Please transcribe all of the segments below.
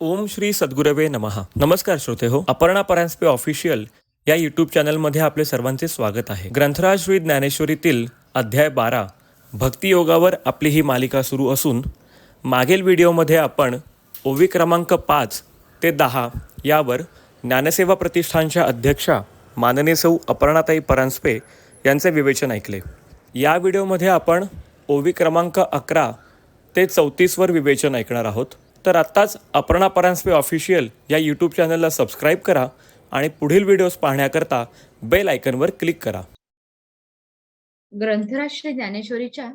ओम श्री सद्गुरवे नमः. नमस्कार श्रोते हो, अपर्णा परांजपे ऑफिशियल या यूट्यूब चॅनलमध्ये आपले सर्वांचे स्वागत आहे. ग्रंथराज श्री ज्ञानेश्वरीतील अध्याय 12 भक्तियोगावर आपली ही मालिका सुरू असून मागील व्हिडिओमध्ये आपण ओवी क्रमांक 5 ते 10 यावर ज्ञानसेवा प्रतिष्ठानच्या अध्यक्षा माननीय सौ अपर्णाताई परांजपे यांचे विवेचन ऐकले. या व्हिडिओमध्ये आपण ओवी क्रमांक 11 ते 34 वर विवेचन ऐकणार आहोत. तर आत्ताच अपर्णा परांजपे ऑफिशियल या यूट्यूब चॅनलला सबस्क्राईब करा आणि पुढील व्हिडिओज पाहण्याकरता बेल आयकनवर क्लिक करा. ग्रंथराज श्री ज्ञानेश्वरीच्या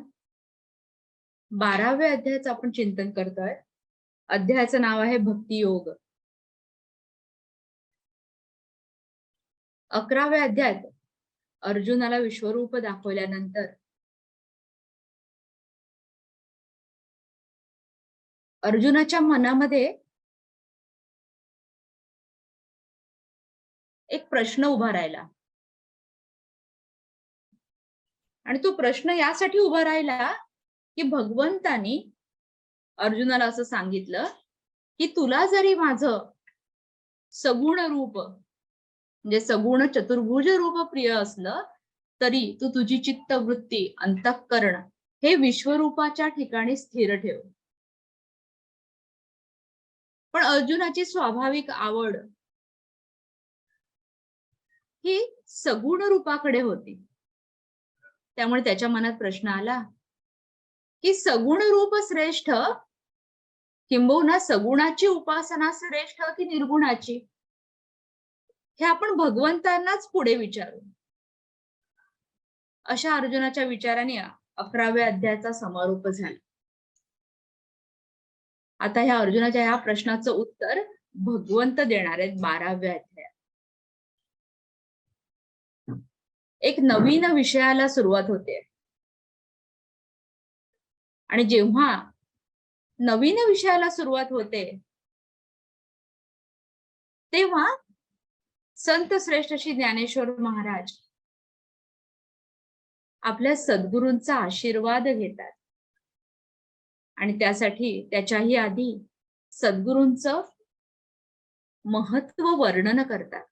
12व्या अध्यायाचं आपण चिंतन करतोय. अध्यायाचं नाव आहे भक्तियोग. 11व्या अध्यायात अर्जुनाला विश्वरूप दाखवल्यानंतर अर्जुनाच्या मनामध्ये एक प्रश्न उभा राहिला आणि तो प्रश्न यासाठी उभा राहिला की भगवंतानी अर्जुनाला असं सांगितलं की तुला जरी माझं सगुण रूप म्हणजे सगुण चतुर्भुज रूप प्रिय असलं तरी तू तुझी चित्तवृत्ती अंतःकरण हे विश्वरूपाच्या ठिकाणी स्थिर ठेव. पण अर्जुनाची स्वाभाविक आवड ही सगुण रूपाकडे होती. त्यामुळे त्याच्या मनात प्रश्न आला की सगुण रूप श्रेष्ठ किंबहुना सगुणाची उपासना श्रेष्ठ की निर्गुणाची, हे आपण भगवंतांनाच पुढे विचारू. अशा अर्जुनाच्या विचाराने 11व्या अध्यायाचा समारोप झाला. आता ह्या अर्जुनाच्या ह्या प्रश्नाचं उत्तर भगवंत देणार आहेत 12व्या अध्यायात. एक नवीन विषयाला सुरुवात होते आणि जेव्हा नवीन विषयाला सुरुवात होते तेव्हा संत श्रेष्ठ श्री ज्ञानेश्वर महाराज आपल्या सद्गुरूंचा आशीर्वाद घेतात आणि त्यासाठी त्याच्याही आधी सद्गुरूंचं महत्व वर्णन करतात,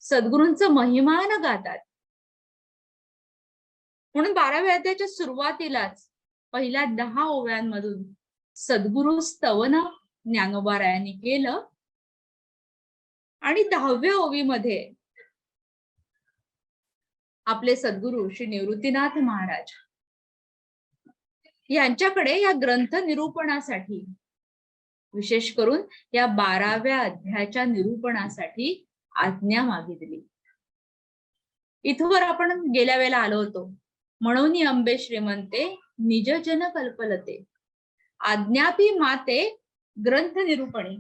सद्गुरूंचं महिमान गातात. म्हणून 12व्या अध्यायाच्या सुरुवातीलाच पहिल्या 10 ओव्यांमधून सद्गुरु स्तवन ज्ञानोबारायांनी केलं आणि 10व्या ओवीमध्ये आपले सद्गुरु श्री निवृत्तीनाथ महाराज यांच्याकडे या ग्रंथ निरूपणासाठी, विशेष करून या 12व्या अध्यायाच्या निरूपणासाठी आज्ञा मागितली. इथवर आपण गेल्या वेळेला आलो होतो. म्हणून अंबे श्रीमंते निज जन कल्पलते आज्ञापी माते ग्रंथ निरूपणी.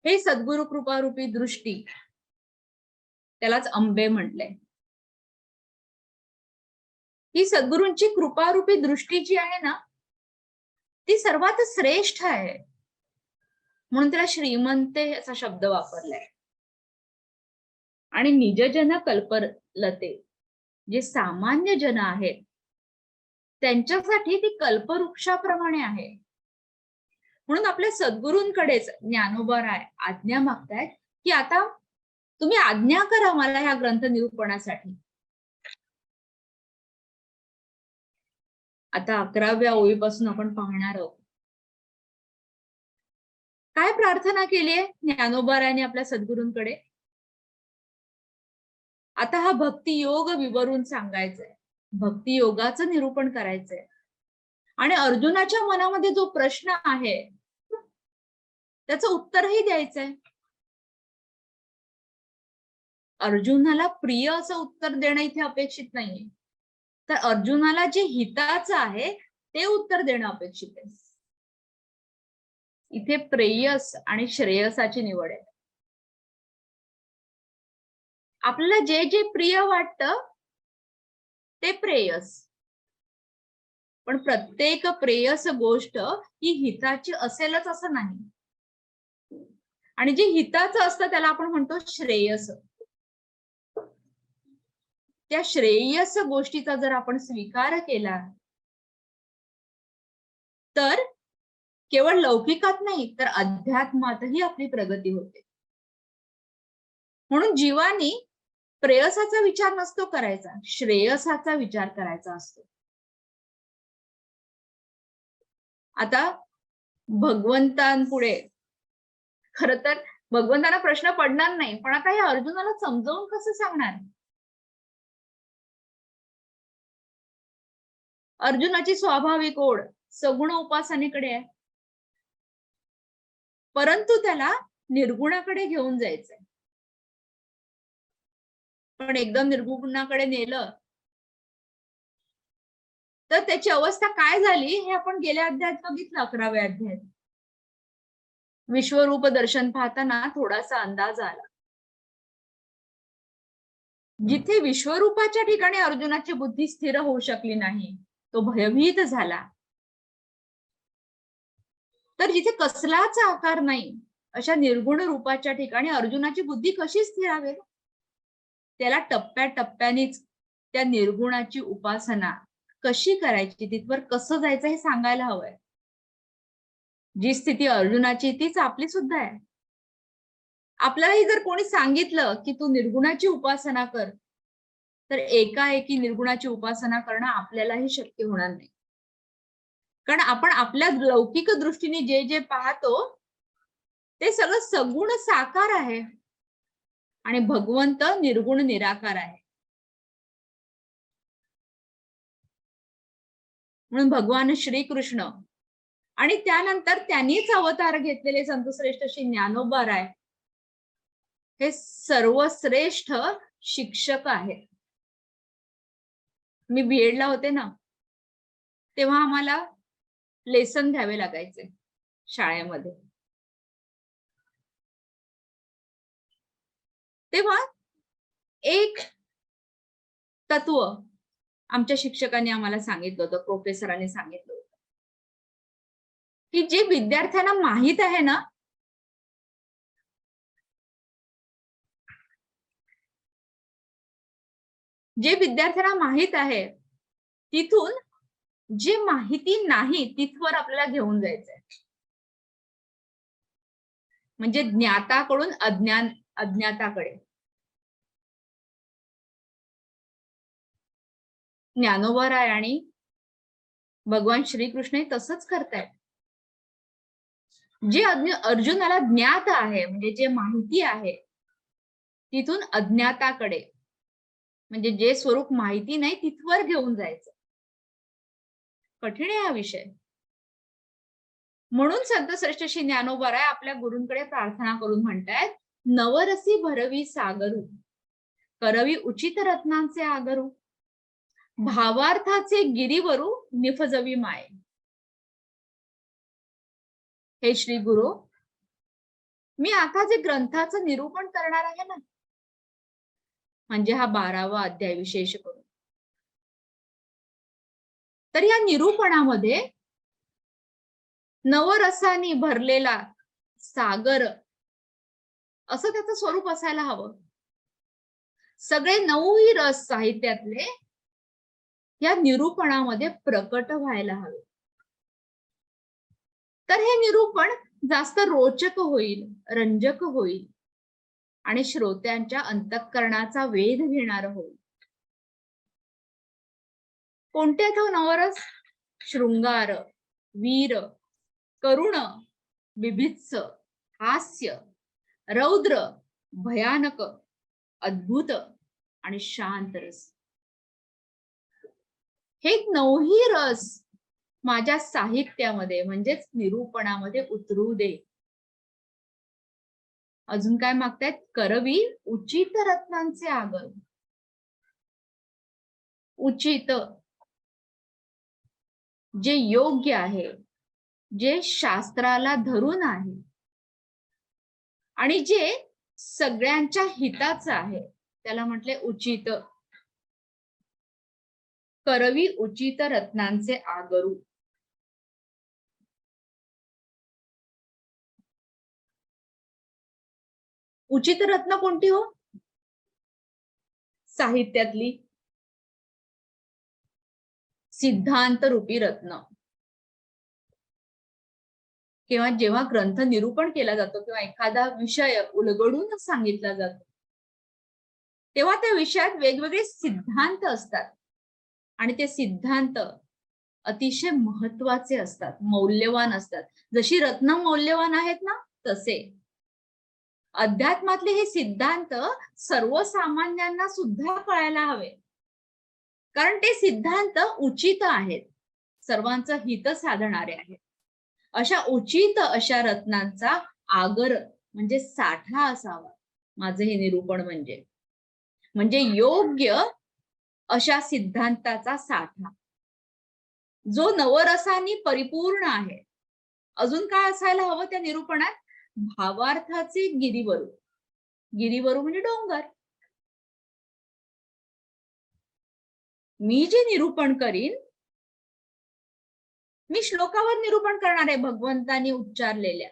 हे सद्गुरु कृपारूपी दृष्टी, त्यालाच अंबे म्हटले. ही सद्गुरूंची कृपारूपी दृष्टी जी आहे ना, ती सर्वात श्रेष्ठ आहे. म्हणून त्याला श्रीमंते असा शब्द वापरलाय. आणि निजजन कल्पलते, जे सामान्य जन आहेत त्यांच्यासाठी ती कल्पवृक्षाप्रमाणे आहे. म्हणून आपल्या सद्गुरूंकडेच ज्ञानोबाराय आज्ञा मागतायत की आता तुम्ही आज्ञा करा मला ह्या ग्रंथ निरूपणासाठी. आता 11व्या ओळीपासून आपण पाहणार आहोत काय प्रार्थना केली आहे ज्ञानोबारायांनी आपल्या सद्गुरूंकडे. आता हा भक्तियोग विवरून सांगायचंय, भक्तियोगाचं निरूपण करायचंय. आणि अर्जुनाच्या मनामध्ये जो प्रश्न आहे त्याचं उत्तरही द्यायचंय. अर्जुनाला प्रिय असं उत्तर देणं इथे अपेक्षित नाहीये, तर अर्जुनाला जे हिताचं आहे ते उत्तर देणं अपेक्षित आहे. इथे प्रेयस आणि श्रेयसाची निवड आहे. आपल्याला जे जे प्रिय वाटतं ते प्रेयस, पण प्रत्येक प्रेयस गोष्ट ही हिताची असेलच असं नाही. आणि जे हिताचं असतं त्याला आपण म्हणतो श्रेयस. त्या श्रेयस गोष्टीचा जर आपण स्वीकार केला तर केवळ लौकिकात नाही तर अध्यात्मातही आपली प्रगती होते. म्हणून जीवानी प्रेयसाचा विचार नसतो करायचा, श्रेयसाचा विचार करायचा असतो. आता भगवंतांपुढे खर तर भगवंतांना प्रश्न पडणार नाही, पण आता हे अर्जुनाला समजावून कसं सांगणार? अर्जुनाची स्वाभाविक ओढ सगुण उपासनेकडे आहे, परंतु त्याला निर्गुणाकडे घेऊन जायचंय. पण एकदम निर्गुणाकडे नेलं तर त्याची अवस्था काय झाली हे आपण गेल्या अध्यायात बघितलं, 11व्या अध्यायात. विश्वरूप दर्शन पाहताना थोडासा अंदाज आला. जिथे विश्वरूपाच्या ठिकाणी अर्जुनाची बुद्धी स्थिर होऊ शकली नाही, तो भयभीत झाला. तर जिथे कसलाच आकार नाही अशा निर्गुण रूपाच्या ठिकाणी अर्जुनाची बुद्धी कशी स्थिरावेल? त्याला टप्प्याटप्प्यानेच त्या निर्गुणाची उपासना कशी करायची, तिथवर कसं जायचं हे सांगायला हवंय. जी स्थिती अर्जुनाची तीच आपली सुद्धा आहे. आपल्यालाही जर कोणी सांगितलं की तू निर्गुणाची उपासना कर, तर एकाएकी निर्गुणाची उपासना करणं आपल्यालाही शक्य होणार नाही. कारण आपण आपल्या लौकिक दृष्टीने जे जे पाहतो ते सगळं सगुण साकार आहे आणि भगवंत निर्गुण निराकार आहे. म्हणून भगवान श्रीकृष्ण आणि त्यानंतर त्यांनीच अवतार घेतलेले संतश्रेष्ठ श्री ज्ञानोबा राय हे सर्वश्रेष्ठ शिक्षक आहेत. मी बीएड ला होते ना, तेव्हा आम्हाला लेसन घ्यावे लागायचे शाळेमध्ये. तेव्हा एक तत्व आमच्या शिक्षकांनी आम्हाला सांगितलं होतं, प्रोफेसरांनी सांगितलं होतं की जे विद्यार्थ्यांना माहित आहे ना, जे विद्यार्थ्यांना माहित आहे तिथून जे माहिती नाही तिथवर आपल्याला घेऊन जायचंय. म्हणजे ज्ञाताकडून अज्ञाताकडे. ज्ञानोबा राय आणि भगवान श्रीकृष्ण तसंच करतायत. जे अर्जुनाला ज्ञात आहे म्हणजे जे माहिती आहे तिथून अज्ञाताकडे, म्हणजे जे स्वरूप माहिती नाही तिथवर घेऊन जायचं. कठीण आहे हा विषय. म्हणून संतश्रेष्ठ श्री ज्ञानोबा राय आपल्या गुरूंकडे प्रार्थना करून म्हणतायत, नवरसी भरवी सागरू, करवी उचित रत्नांचे आगरू, भावार्थाचे गिरीवरू निफजवी माय. हे श्री गुरु, मी आता जे ग्रंथाचं निरूपण करणार आहे ना, म्हणजे हा 12वा अध्याय विशेष करून, तर या निरूपणामध्ये नवरसानी भरलेला सागर असं त्याचं स्वरूप असायला हवं. सगळे 9ही रस साहित्यातले या निरूपणामध्ये प्रकट व्हायला हवे. तर हे निरूपण जास्त रोचक होईल, रंजक होईल आणि श्रोत्यांच्या अंतःकरणाचा वेध घेणार होईल. कोणते तो नवरस? शृंगार, वीर, करुण, बिभित्स, हास्य, रौद्र, भयानक, अद्भुत आणि शांत रस. हे 9ही रस माझ्या साहित्यामध्ये म्हणजेच निरूपणामध्ये उतरू दे. अजून काय मागतायत? करवी उचित रत्नांचे आगर. उचित, जे योग्य आहे, जे शास्त्राला धरून आहे आणि जे सगळ्यांच्या हिताचं आहे, त्याला म्हटले उचित. करवी उचित रत्नांचे आगरू. उचित रत्न कोणती हो? साहित्यातली सिद्धांत रूपी रत्न. किंवा जेव्हा ग्रंथ निरूपण केला जातो किंवा एखादा विषय उलगडून सांगितला जातो, तेव्हा त्या विषयात वेगवेगळे सिद्धांत असतात आणि ते सिद्धांत अतिशय महत्वाचे असतात, मौल्यवान असतात. जशी रत्न मौल्यवान आहेत ना, तसे अध्यात्मातले हे सिद्धांत सर्वसामान्यांना सुद्धा कळायला हवे, कारण ते सिद्धांत उचित आहेत, सर्वांचं हित साधणारे आहेत. अशा उचित अशा रत्नांचा आगर म्हणजे साठा असावा, माझं हे निरूपण म्हणजे योग्य अशा सिद्धांताचा साठा, जो नवरसांनी परिपूर्ण आहे. अजून काय असायला हवं त्या निरूपणात? भावार्थाचे गिरीवरू. गिरीवरू म्हणजे डोंगर. मी जे निरूपण करीन, मी श्लोकावर निरूपण करणार आहे भगवंतांनी उच्चारलेल्या,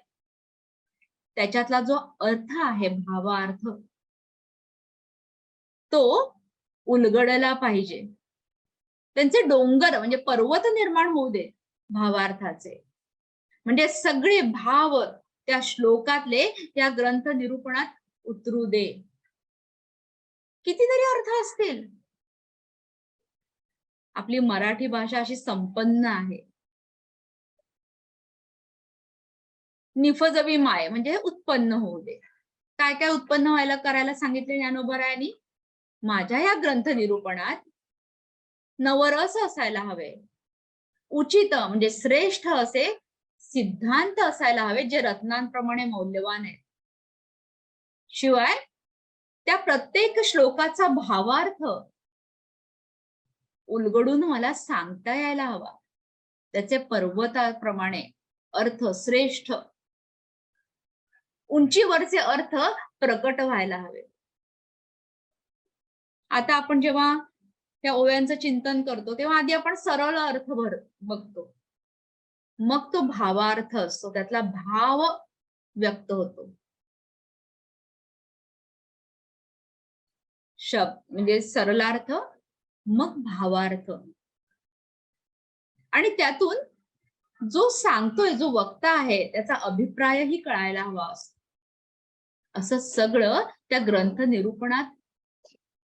त्याच्यातला जो अर्थ आहे, भावार्थ, तो उलगडला पाहिजे. त्यांचे डोंगर म्हणजे पर्वत निर्माण होऊ दे भावार्थाचे, म्हणजे सगळे भाव त्या श्लोकातले त्या ग्रंथ निरूपणात उतरू दे. कितीतरी अर्थ असतील. आपली मराठी भाषा अशी संपन्न आहे. निफजवी माय म्हणजे उत्पन्न होऊ दे. काय काय उत्पन्न व्हायला करायला सांगितले ज्ञानोबरायांनी? माझ्या या ग्रंथ निरूपणात नवरस असायला हवे, उचित म्हणजे श्रेष्ठ असे सिद्धांत असायला हवे, जे रत्नांप्रमाणे मौल्यवान आहेत. शिवाय त्या प्रत्येक श्लोकाचा भावार्थ उलगडून मला सांगता यायला हवा, त्याचे पर्वताप्रमाणे अर्थ, श्रेष्ठ उंचीवरचे अर्थ प्रकट व्हायला हवे. आता आपण जेव्हा त्या ओव्यांचं चिंतन करतो, तेव्हा आधी आपण सरळ अर्थ बघतो, मग तो भावार्थ असतो, त्यातला भाव व्यक्त होतो. शब्द म्हणजे सरलार्थ, मग भावार्थ, आणि त्यातून जो सांगतोय, जो वक्ता आहे, त्याचा अभिप्रायही कळायला हवा असतो. असं सगळं त्या ग्रंथ निरूपणात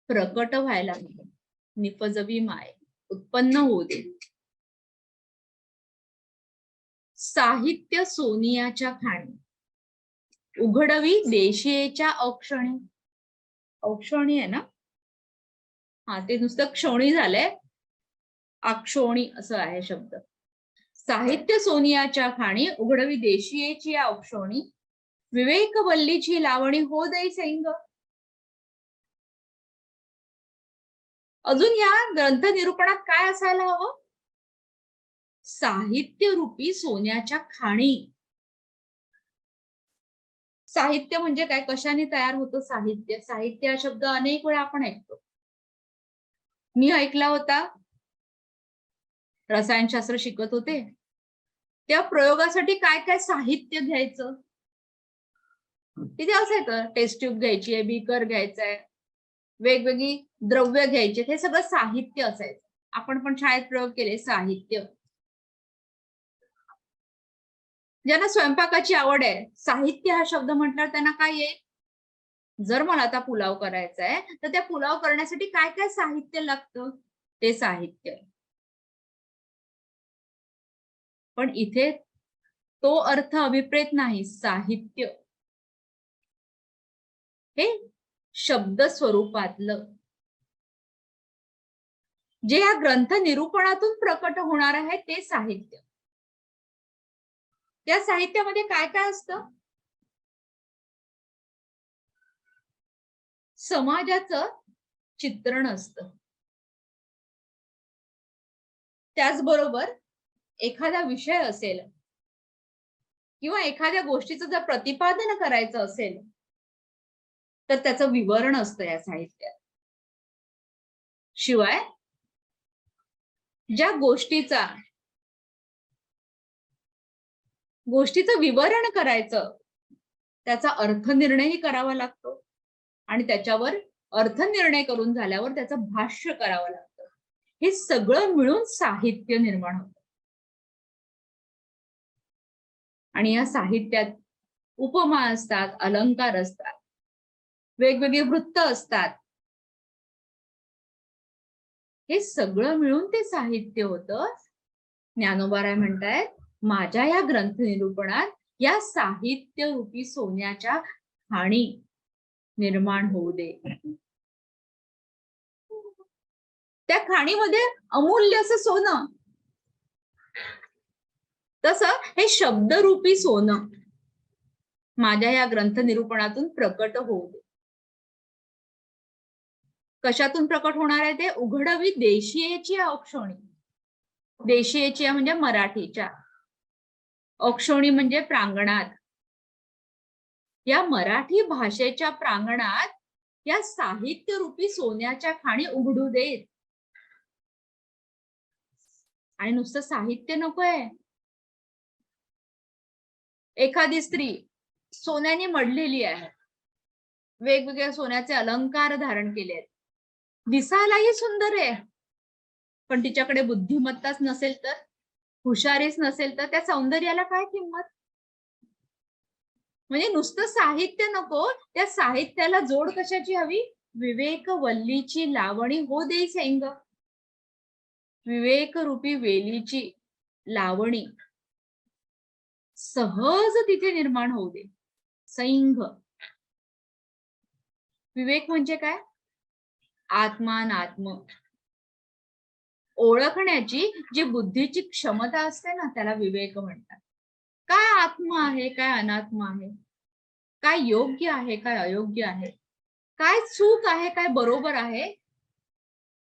प्रकट व्हायला हवं. निफजवी माय, उत्पन्न होऊ दे. साहित्य सोनियाच्या खाणी, उघडवी देशीयेच्या औक्षणी. औक्षणी आहे ना, हा, ते नुसतं क्षोणी झालंय, आक्षोणी असं आहे शब्द. साहित्य सोनियाच्या खाणी, उघडवी देशीयेची औक्षणी, विवेक वल्लीची लावणी हो दे सैंग. अजून या ग्रंथ निरूपणात काय असायला हवं? साहित्य रूपी सोन्याच्या खाणी. साहित्य म्हणजे काय? कशाने तयार होतं साहित्य? साहित्य हा शब्द अनेक वेळा आपण ऐकतो. मी ऐकला होता, रसायनशास्त्र शिकत होते, त्या प्रयोगासाठी काय काय साहित्य घ्यायचं तिथे असायचं. टेस्ट ट्यूब घ्यायची आहे, बीकर घ्यायचंय, वेगवेगळी द्रव्य घ्यायचे, हे सगळं साहित्य असायचं. आपण पण शाळेत प्रयोग केले. साहित्य, ज्यांना स्वयंपाकाची आवड आहे, साहित्य हा शब्द म्हटल्यावर त्यांना काय येईल? जर मला आता पुलाव करायचा आहे, तर त्या पुलाव करण्यासाठी काय काय साहित्य लागतं? ते साहित्य. पण इथे तो अर्थ अभिप्रेत नाही. साहित्य हे शब्द स्वरूपातलं, जे या ग्रंथ निरूपणातून प्रकट होणार आहे, ते साहित्य. त्या साहित्यामध्ये काय काय असतं? समाजाचं चित्रण असतं, त्याचबरोबर एखादा विषय असेल किंवा एखाद्या गोष्टीचं जर प्रतिपादन करायचं असेल, तर त्याचं विवरण असतं या साहित्यात. शिवाय ज्या गोष्टीचं विवरण करायचं, त्याचा अर्थनिर्णयही करावा लागतो, आणि त्याच्यावर अर्थनिर्णय करून झाल्यावर त्याचं भाष्य करावं लागतं. हे सगळं मिळून साहित्य निर्माण होतं. आणि या साहित्यात उपमा असतात, अलंकार असतात, वेगवेगळे वृत्त असतात. हे सगळं मिळून ते साहित्य होतं. ज्ञानोबाराय म्हणतायत, माझ्या या ग्रंथ निरूपणात या साहित्य रूपी सोन्याच्या खाणी निर्माण होऊ दे. त्या खाणीमध्ये अमूल्य असं सोनं, तसं हे शब्दरूपी सोनं माझ्या या ग्रंथ निरूपणातून प्रकट होऊ दे. कशातून प्रकट होणार आहे ते? उघडवी देशीयेची औक्षणी. देशीयेची म्हणजे मराठीच्या, औक्षणी म्हणजे प्रांगणात. या मराठी भाषेच्या प्रांगणात या साहित्य रूपी सोन्याच्या खाणी उघडू देत. आणि नुसतं साहित्य नकोय. एखादी स्त्री सोन्याने मढलेली आहे, वेगवेगळ्या सोन्याचे अलंकार धारण केले आहेत, दिसायलाही सुंदर आहे, पण तिच्याकडे बुद्धिमत्ताच नसेल तर, हुशारीच नसेल तर त्या सौंदर्याला काय किंमत? म्हणजे नुसतं साहित्य नको, त्या साहित्याला जोड कशाची हवी? विवेक वल्लीची लावणी हो दे सैंग. विवेक रूपी वेलीची लावणी सहज तिथे निर्माण होऊ दे. सैंग. विवेक म्हणजे काय? आत्मानात्म ओळखण्याची जी बुद्धीची क्षमता असते ना, त्याला विवेक म्हणतात. काय आत्मा आहे, काय अनात्मा आहे, काय योग्य आहे, काय अयोग्य आहे, काय चूक आहे, काय बरोबर आहे,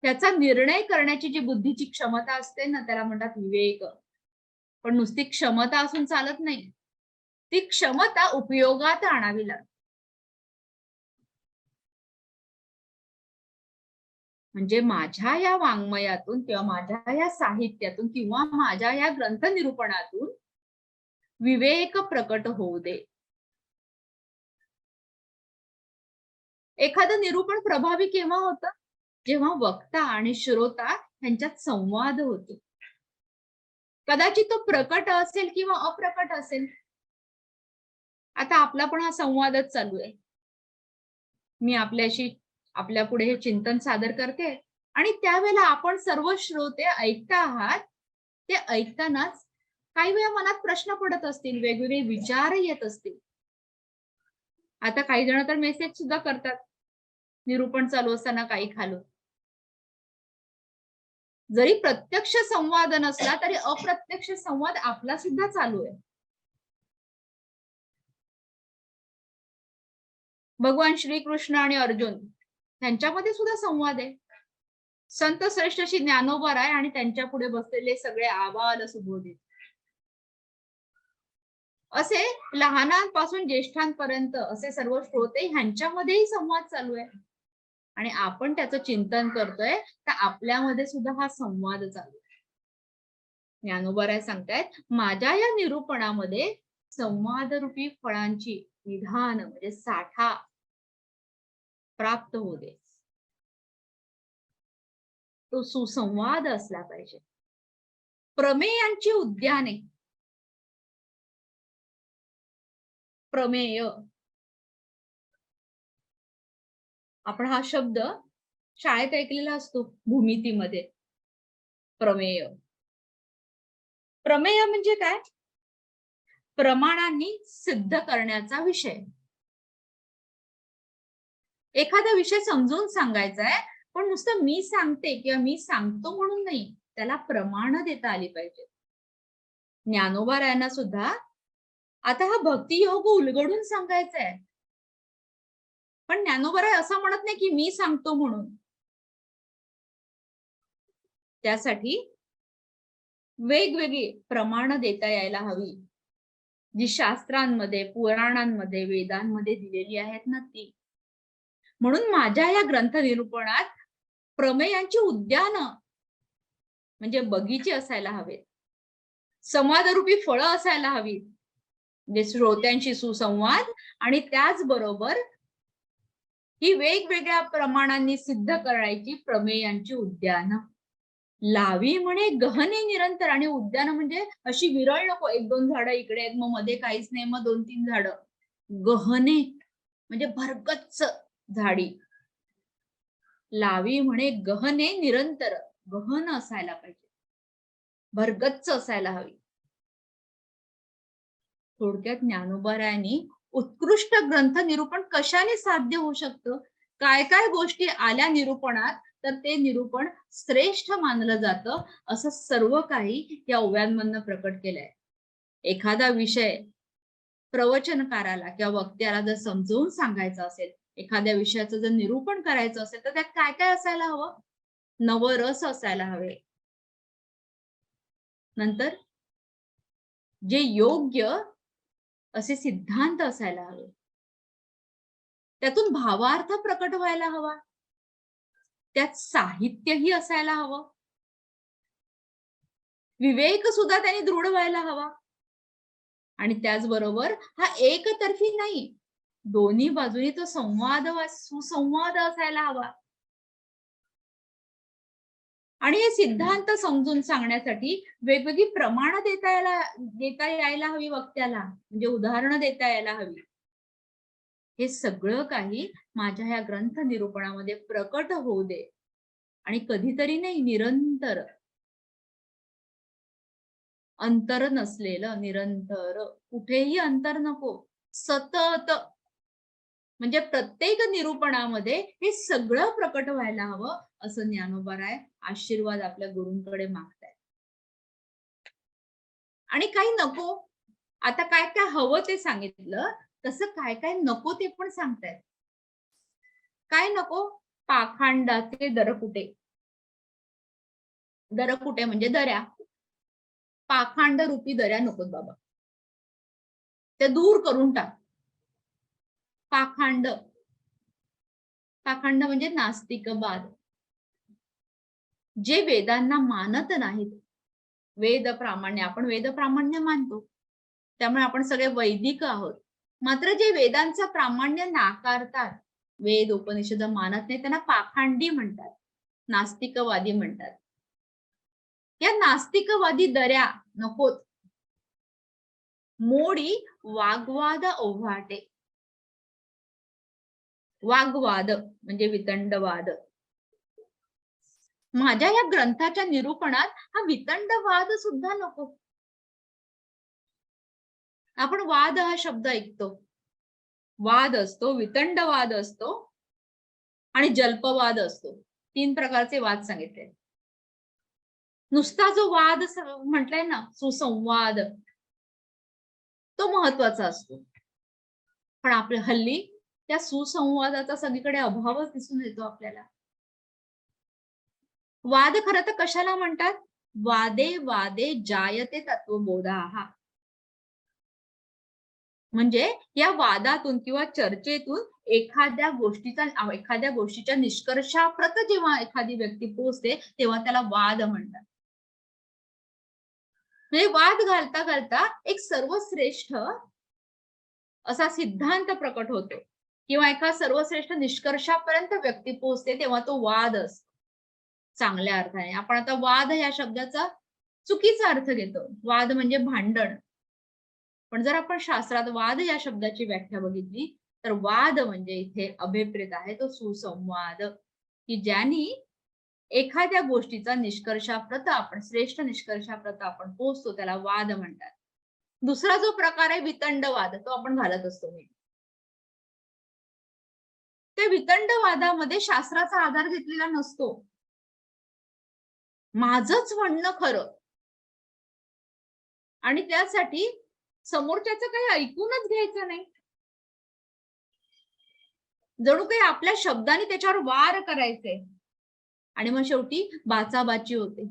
त्याचा निर्णय करण्याची जी बुद्धीची क्षमता असते ना, त्याला म्हणतात विवेक. पण नुसती क्षमता असून चालत नाही, ती क्षमता उपयोगात आणावी लागते. म्हणजे माझ्या या वाङ्मयातून किंवा माझ्या या साहित्यातून किंवा माझ्या या ग्रंथ निरूपणातून विवेक प्रकट होऊ दे. एखादं निरूपण प्रभावी केव्हा होतं? जेव्हा वक्ता आणि श्रोता यांच्यात संवाद होतो. कदाचित तो प्रकट असेल किंवा अप्रकट असेल. आता आपला पण हा संवादच चालू आहे. मी आपल्या पुढे हे चिंतन सादर करते आणि त्यावेळेला आपण सर्व श्रोते ऐकता आहात. ते ऐकतानाच काही वेळा मनात प्रश्न पडत असतील, वेगवेगळे विचार येत असतील. आता काही जण तर मेसेज सुद्धा करतात निरूपण चालू असताना काही खालून. जरी प्रत्यक्ष संवाद नसला तरी अप्रत्यक्ष संवाद आपला सुद्धा चालू आहे. भगवान श्रीकृष्ण आणि अर्जुन त्यांच्यामध्ये सुद्धा संवाद आहे. संत श्रेष्ठ श्री ज्ञानोबाराय आणि त्यांच्या पुढे बसलेले सगळे आबाल सुबोधित, असे लहानांपासून ज्येष्ठांपर्यंत असे सर्व श्रोते ह्यांच्यामध्येही संवाद चालू आहे. आणि आपण त्याचं चिंतन करतोय, तर आपल्यामध्ये सुद्धा हा संवाद चालू आहे. ज्ञानोबाराय सांगतायत, माझ्या या निरूपणामध्ये संवादरूपी फळांची निधान म्हणजे साठा प्राप्त होऊ दे. तो सुसंवाद असला पाहिजे. प्रमेयांची उद्याने. प्रमेय, आपण हा शब्द शाळेत ऐकलेला असतो भूमितीमध्ये. प्रमेय. प्रमेय म्हणजे काय? प्रमाणांनी सिद्ध करण्याचा विषय. एखादा विषय समजून सांगायचा आहे, पण नुसतं मी सांगते किंवा मी सांगतो म्हणून नाही, त्याला प्रमाण देता आली पाहिजे. ज्ञानोबारायांना सुद्धा आता हा भक्ती योग उलगडून सांगायचा आहे, पण ज्ञानोबाराय असं म्हणत नाही की मी सांगतो म्हणून. त्यासाठी वेगवेगळी प्रमाण देता यायला हवी, जी शास्त्रांमध्ये, पुराणांमध्ये, वेदांमध्ये दिलेली आहेत ना ती. म्हणून माझ्या या ग्रंथ निरूपणात प्रमेयांची उद्यान म्हणजे बगीचे असायला हवेत, संवादरूपी फळं असायला हवीत, म्हणजे श्रोत्यांशी सुसंवाद आणि त्याचबरोबर ही वेगवेगळ्या प्रमाणांनी सिद्ध करायची प्रमेयांची उद्यान. लावी म्हणे गहने निरंतर, आणि उद्यान म्हणजे अशी विरळ नको, 1-2 झाडं इकडे आहेत मग मध्ये काहीच नाही, मग 2-3 झाडं. गहने म्हणजे भरगच्च झाडी. लावी म्हणे गहने निरंतर, गहन असायला पाहिजे, भरगच्च असायला हवी. थोडक्यात ज्ञानोबारायांनी उत्कृष्ट ग्रंथ निरूपण कशाने साध्य होऊ शकतं, काय काय गोष्टी आल्या निरूपणात तर ते निरूपण श्रेष्ठ मानलं जातं, असं सर्व काही या ओव्यांमधनं प्रकट केलंय. एखादा विषय प्रवचनकाराला किंवा वक्त्याला जर समजावून सांगायचा असेल, एखाद्या विषयाचं जर निरूपण करायचं असेल, तर त्यात काय काय असायला हवं? नवरस असायला हवे. नंतर जे योग्य असे सिद्धांत असायला हवे. त्यातून भावार्थ प्रकट व्हायला हवा. त्यात साहित्यही असायला हवं. विवेक सुद्धा त्यांनी दृढ व्हायला हवा. आणि त्याचबरोबर हा एकतर्फी नाही, दोन्ही बाजूनी तो सुसंवाद असायला हवा. आणि हे सिद्धांत समजून सांगण्यासाठी वेगवेगळी प्रमाणं देता यायला हवी वक्त्याला, म्हणजे उदाहरणं देता यायला हवी. हे सगळं काही माझ्या ह्या ग्रंथ निरूपणामध्ये प्रकट होऊ दे. आणि कधीतरी नाही, निरंतर, अंतर नसलेलं, निरंतर, कुठेही अंतर नको, सतत, म्हणजे प्रत्येक निरूपणामध्ये हे सगळं प्रकट व्हायला हवं, असं ज्ञानोबाराय आशीर्वाद आपल्या गुरूंकडे मागतायत. आणि काही नको, आता काय काय हवं ते सांगितलं, तसं काय काय नको ते पण सांगतायत. काय नको? पाखांडाचे दरकुटे. दरकुटे म्हणजे दऱ्या. पाखांड रूपी दऱ्या नकोत बाबा, ते दूर करून टाक. पाखांड, पाखांड म्हणजे नास्तिकवाद, जे वेदांना मानत नाहीत. वेद प्रामाण्य, आपण वेद प्रामाण्य मानतो, त्यामुळे आपण सगळे वैदिक आहोत. मात्र जे वेदांचं प्रामाण्य नाकारतात, वेद उपनिषद मानत नाही, त्यांना पाखांडी म्हणतात, नास्तिकवादी म्हणतात. या नास्तिकवादी दऱ्या नकोत. मोडी वाग्वाद ओव्हाटे. वाग्वाद म्हणजे वितंडवाद. माझ्या या ग्रंथाच्या निरूपणात हा वितंडवाद सुद्धा नको. आपण वाद हा शब्द ऐकतो, वाद असतो, वितंडवाद असतो आणि जल्पवाद असतो. 3 प्रकारचे वाद सांगितले. नुसता जो वाद म्हटलाय ना, सुसंवाद, तो महत्वाचा असतो. पण आपल्या हल्ली त्या सुसंवादाचा सगळीकडे अभावच दिसून येतो आपल्याला. वाद खरं तर कशाला म्हणतात? वादे वादे जायते तत्वबोधाः. म्हणजे या वादातून किंवा चर्चेतून एखाद्या गोष्टीच्या निष्कर्षाप्रत जेव्हा एखादी व्यक्ती पोहोचते, तेव्हा त्याला वाद म्हणतात. म्हणजे वाद घालता घालता एक सर्वश्रेष्ठ असा सिद्धांत प्रकट होतो, किंवा एका सर्वश्रेष्ठ निष्कर्षापर्यंत व्यक्ती पोहोचते, तेव्हा तो वाद असतो चांगल्या अर्थाने. आपण आता वाद या शब्दाचा चुकीचा अर्थ घेतो. वाद म्हणजे भांडण. पण जर आपण शास्त्रात वाद या शब्दाची व्याख्या बघितली, तर वाद म्हणजे इथे अभिप्रेत आहे तो सुसंवाद, की ज्यांनी एखाद्या गोष्टीचा श्रेष्ठ निष्कर्षाप्रत आपण पोहोचतो, त्याला वाद म्हणतात. दुसरा जो प्रकार आहे वितंडवाद, तो आपण घालत असतो मी. त्या वितंडवादामध्ये शास्त्राचा आधार घेतलेला नसतो. माझंच म्हणणं खरं, आणि त्यासाठी समोरच्याचं काही ऐकूनच घ्यायचं नाही. जणू काही आपल्या शब्दाने त्याच्यावर वार करायचे, आणि मग शेवटी बाचाबाची होते.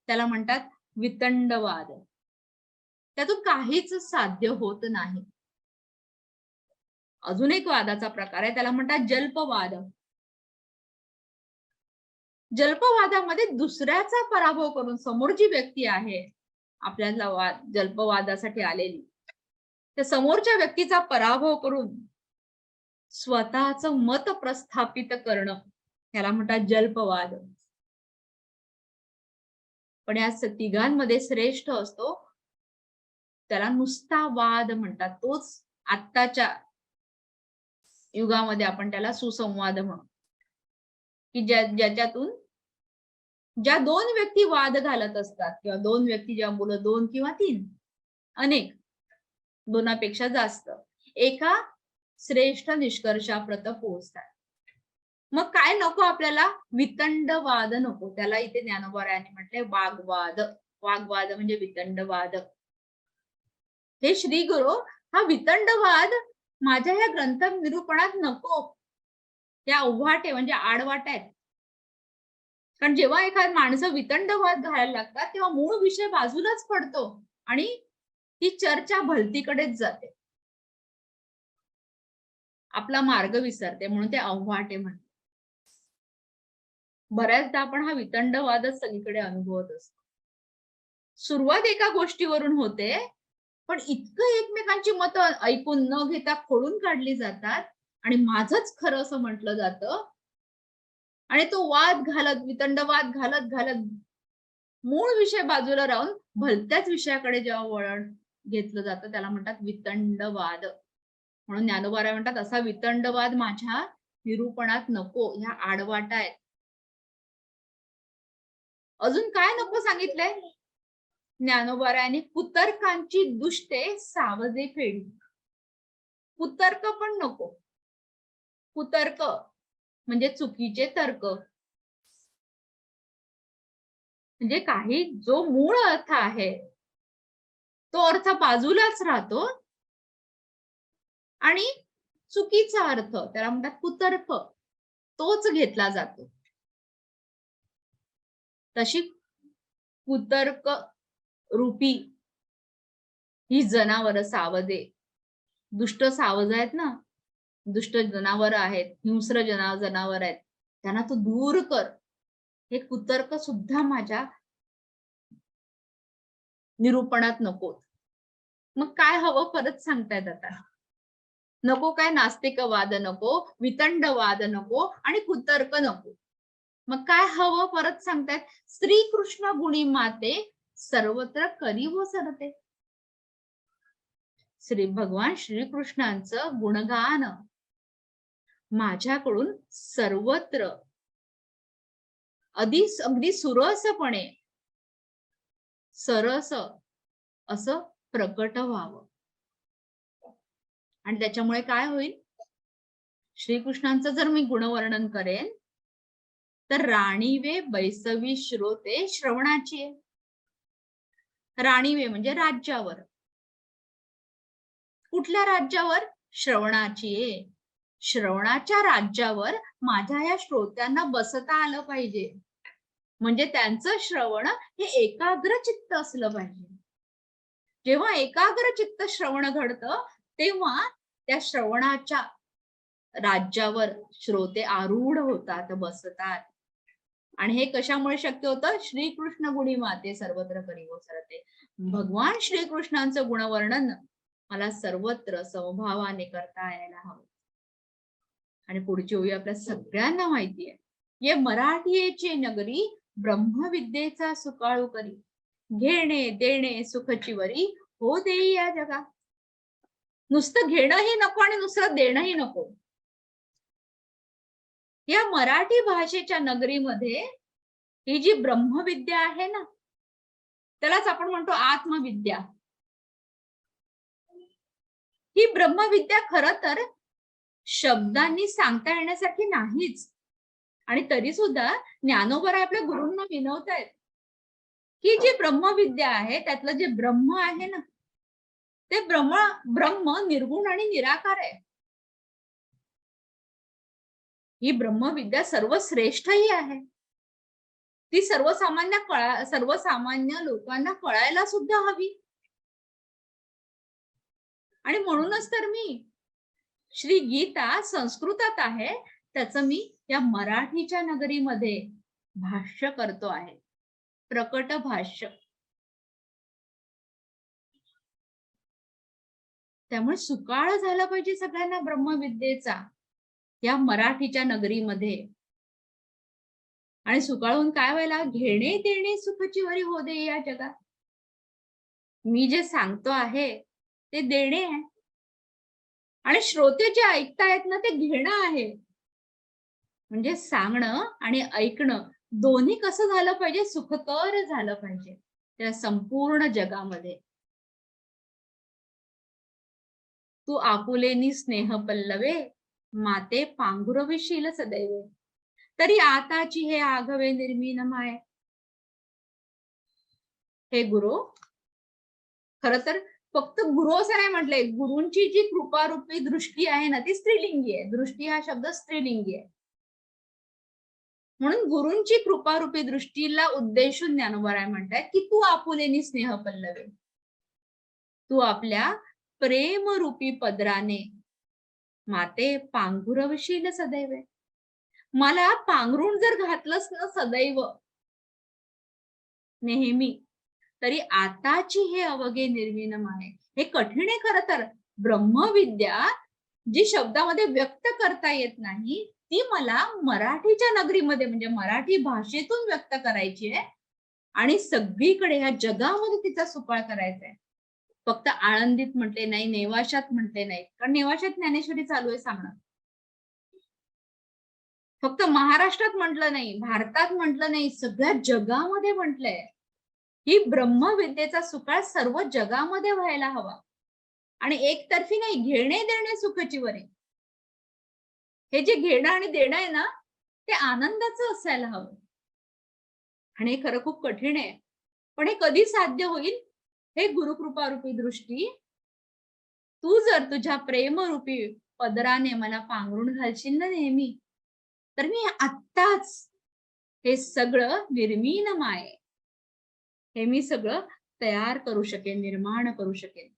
त्याला म्हणतात वितंडवाद. त्यातून काहीच साध्य होत नाही. अजून एक वादाचा प्रकार आहे, त्याला म्हणतात जल्पवाद. जल्पवादामध्ये दुसऱ्याचा पराभव करून, समोर जी व्यक्ती आहे आपल्याला जल्पवादासाठी आलेली, त्या समोरच्या व्यक्तीचा पराभव करून स्वतःच मत प्रस्थापित करणं, त्याला म्हणतात जल्पवाद. पण या तिघांमध्ये श्रेष्ठ असतो त्याला नुसता वाद म्हणतात. तोच आत्ताच्या युगामध्ये आपण त्याला सुसंवाद म्हणू, की ज्याच्यातून ज्या दोन व्यक्ती वाद घालत असतात किंवा दोन व्यक्ती जेव्हा बोलत, दोन किंवा तीन, अनेक, दोनापेक्षा जास्त, एका श्रेष्ठ निष्कर्षाप्रत पोहोचतात. मग काय नको आपल्याला? वितंडवाद नको. त्याला इथे ज्ञानोबारायांनी म्हटलंय वाग्वाद. वाग्वाद म्हणजे वितंडवाद. हे श्री गुरु, हा वितंडवाद माझ्या या ग्रंथ निरूपणात नको. त्या अवघाटे म्हणजे आडवाट आहेत. कारण जेव्हा एखाद माणसं वितंडवाद घालायला लागतात तेव्हा मूळ विषय बाजूलाच पडतो आणि ती चर्चा भलतीकडेच जाते, आपला मार्ग विसरते. म्हणून ते अवघाटे म्हणतात. बऱ्याचदा आपण हा वितंडवादच सगळीकडे अनुभवत असतो. सुरुवात एका गोष्टीवरून होते, पण इतकं एकमेकांची मतं ऐकून न घेता खोडून काढली जातात आणि माझंच खरं असं म्हटलं जातं आणि तो वाद घालत, वितंडवाद घालत घालत मूळ विषय बाजूला राहून भलत्याच विषयाकडे जेव्हा वळण घेतलं जातं त्याला म्हणतात वितंडवाद. म्हणून ज्ञानोबाराय म्हणतात असा वितंडवाद माझ्या निरूपणात नको, ह्या आडवाटा आहेत. अजून काय नको सांगितलंय ज्ञानोबारायांनी? कुतर्कांची दुष्टे सावजे फेडी. कुतर्क पण नको. कुतर्क म्हणजे चुकीचे तर्क, म्हणजे काही जो मूळ अर्थ आहे तो अर्थ बाजूलाच राहतो आणि चुकीचा अर्थ, त्याला म्हणतात कुतर्क, तोच घेतला जातो. तशी कुतर्क रूपी ही जनावर सावजे, दुष्ट सावज आहेत ना, दुष्ट जनावर आहेत, हिंस्र जनावर आहेत, त्यांना तू दूर कर. हे कुतर्क सुद्धा माझ्या निरूपणात नको. मग काय हवं परत सांगतायत आता? नको काय? नास्तिकवाद नको, वितंडवाद नको आणि कुतर्क नको. मग काय हवं परत सांगतायत? श्रीकृष्ण गुणी माते सर्वत्र करी व सरते. भगवान श्रीकृष्णांचं गुणगान माझ्याकडून सर्वत्र अगदी सुरसपणे, सरस असं प्रकट व्हावं. आणि त्याच्यामुळे काय होईल? श्रीकृष्णांचं जर मी गुणवर्णन करेन तर राणीवे बैसवी श्रोते श्रवणाची. राणीवे म्हणजे राज्यावर. कुठल्या राज्यावर? श्रवणाची. श्रवणाच्या राज्यावर माझ्या या श्रोत्यांना बसता आलं पाहिजे. म्हणजे त्यांचं श्रवण हे एकाग्र चित्त असलं पाहिजे. जेव्हा एकाग्र चित्त श्रवण घडतं तेव्हा त्या श्रवणाच्या राज्यावर श्रोते आरूढ होतात, बसतात. आणि हे कशामुळे शक्य होतं? श्रीकृष्ण गुणी माते सर्वत्र करी व सरते. भगवान श्रीकृष्णांचं गुणवर्णन मला सर्वत्र समभावाने करता यायला हवं. आणि पुढची ओळी आपल्या सगळ्यांना माहिती आहे. ये मराठीचे नगरी ब्रह्मविद्येचा सुकाळू करी, घेणे देणे सुखची वरी हो देई या जगा. नुसतं घेणंही नको आणि नुसतं देणंही नको. या मराठी भाषेच्या नगरीमध्ये ही जी ब्रह्मविद्या आहे ना, त्यालाच आपण म्हणतो आत्मविद्या. ही ब्रह्मविद्या खरं तर शब्दांनी सांगता येण्यासारखी नाहीच. आणि तरी सुद्धा ज्ञानोबराय आपल्या गुरूंना विनवतायत की जी ब्रह्मविद्या आहे त्यातलं जे ब्रह्म आहे ना, ते ब्रह्म निर्गुण आणि निराकार आहे. ही ब्रह्मविद्या सर्वश्रेष्ठही आहे. ती सर्वसामान्य लोकांना कळायला सुद्धा हवी. आणि म्हणूनच तर मी श्री गीता संस्कृतात आहे त्याचं मी या मराठीच्या नगरीमध्ये भाष्य करतो आहे, प्रकट भाष्य. त्यामुळे सुकाळ झाला पाहिजे सगळ्यांना ब्रह्मविद्येचा या मराठीच्या नगरीमध्ये. आणि सुकाळून काय व्हायला, घेणे देणे सुखाची वरी हो दे या जगात. मी जे सांगतो आहे ते देणे आहे आणि श्रोते जे ऐकतायत ना ते घेणं आहे. म्हणजे सांगणं आणि ऐकणं दोन्ही कसं झालं पाहिजे, सुखकर झालं पाहिजे त्या संपूर्ण जगामध्ये. तू आपुलेनी स्नेह पल्लवे, माते पांघुरविशील सदैव. तरी आताची हे आघवे निर्मीन माय. हे गुरु, खर तर फक्त गुरु असं नाही म्हटलंय, गुरूंची जी कृपारूपी दृष्टी आहे ना ती स्त्रीलिंगी आहे. दृष्टी हा शब्द स्त्रीलिंगी आहे. म्हणून गुरूंची कृपारूपी दृष्टीला उद्देशून ज्ञानोबा म्हणतात की तू आपुलेनी स्नेह पल्लवे, तू आपल्या प्रेमरूपी पदराने माते पांघुरवशील सदैव. मला पांघरून जर घातलंस ना सदैव नेहमी, तरी आताची हे अवघे निर्मीन माय. हे कठीण आहे खरं तर. ब्रह्मविद्या जी शब्दामध्ये व्यक्त करता येत नाही ती मला मराठीच्या नगरीमध्ये म्हणजे मराठी भाषेतून व्यक्त करायची आहे आणि सगळीकडे ह्या जगामध्ये तिचा सुकाळ करायचा आहे. फक्त आळंदीत म्हटले नाही, नेवाशात म्हटले नाही, कारण नेवाशात ज्ञानेश्वरी चालू आहे सांगणं. फक्त महाराष्ट्रात म्हटलं नाही, भारतात म्हटलं नाही, सगळ्या जगामध्ये म्हटलंय. ही ब्रह्मविद्येचा सुकाळ सर्व जगामध्ये व्हायला हवा आणि एकतर्फी नाही, घेणे देणे सुखाची वरी. हे जे घेणं आणि देणं आहे ना ते आनंदाचं असायला हवं. आणि हे खरं खूप कठीण आहे, पण हे कधी साध्य होईल, हे गुरुकृपारूपी दृष्टी तू जर तुझ्या प्रेमरूपी पदराने मला पांघरून घालशील ना नेहमी, तर मी आत्ताच हे सगळं निर्मीन माय, हे मी सगळं तयार करू शकेन, निर्माण करू शकेन.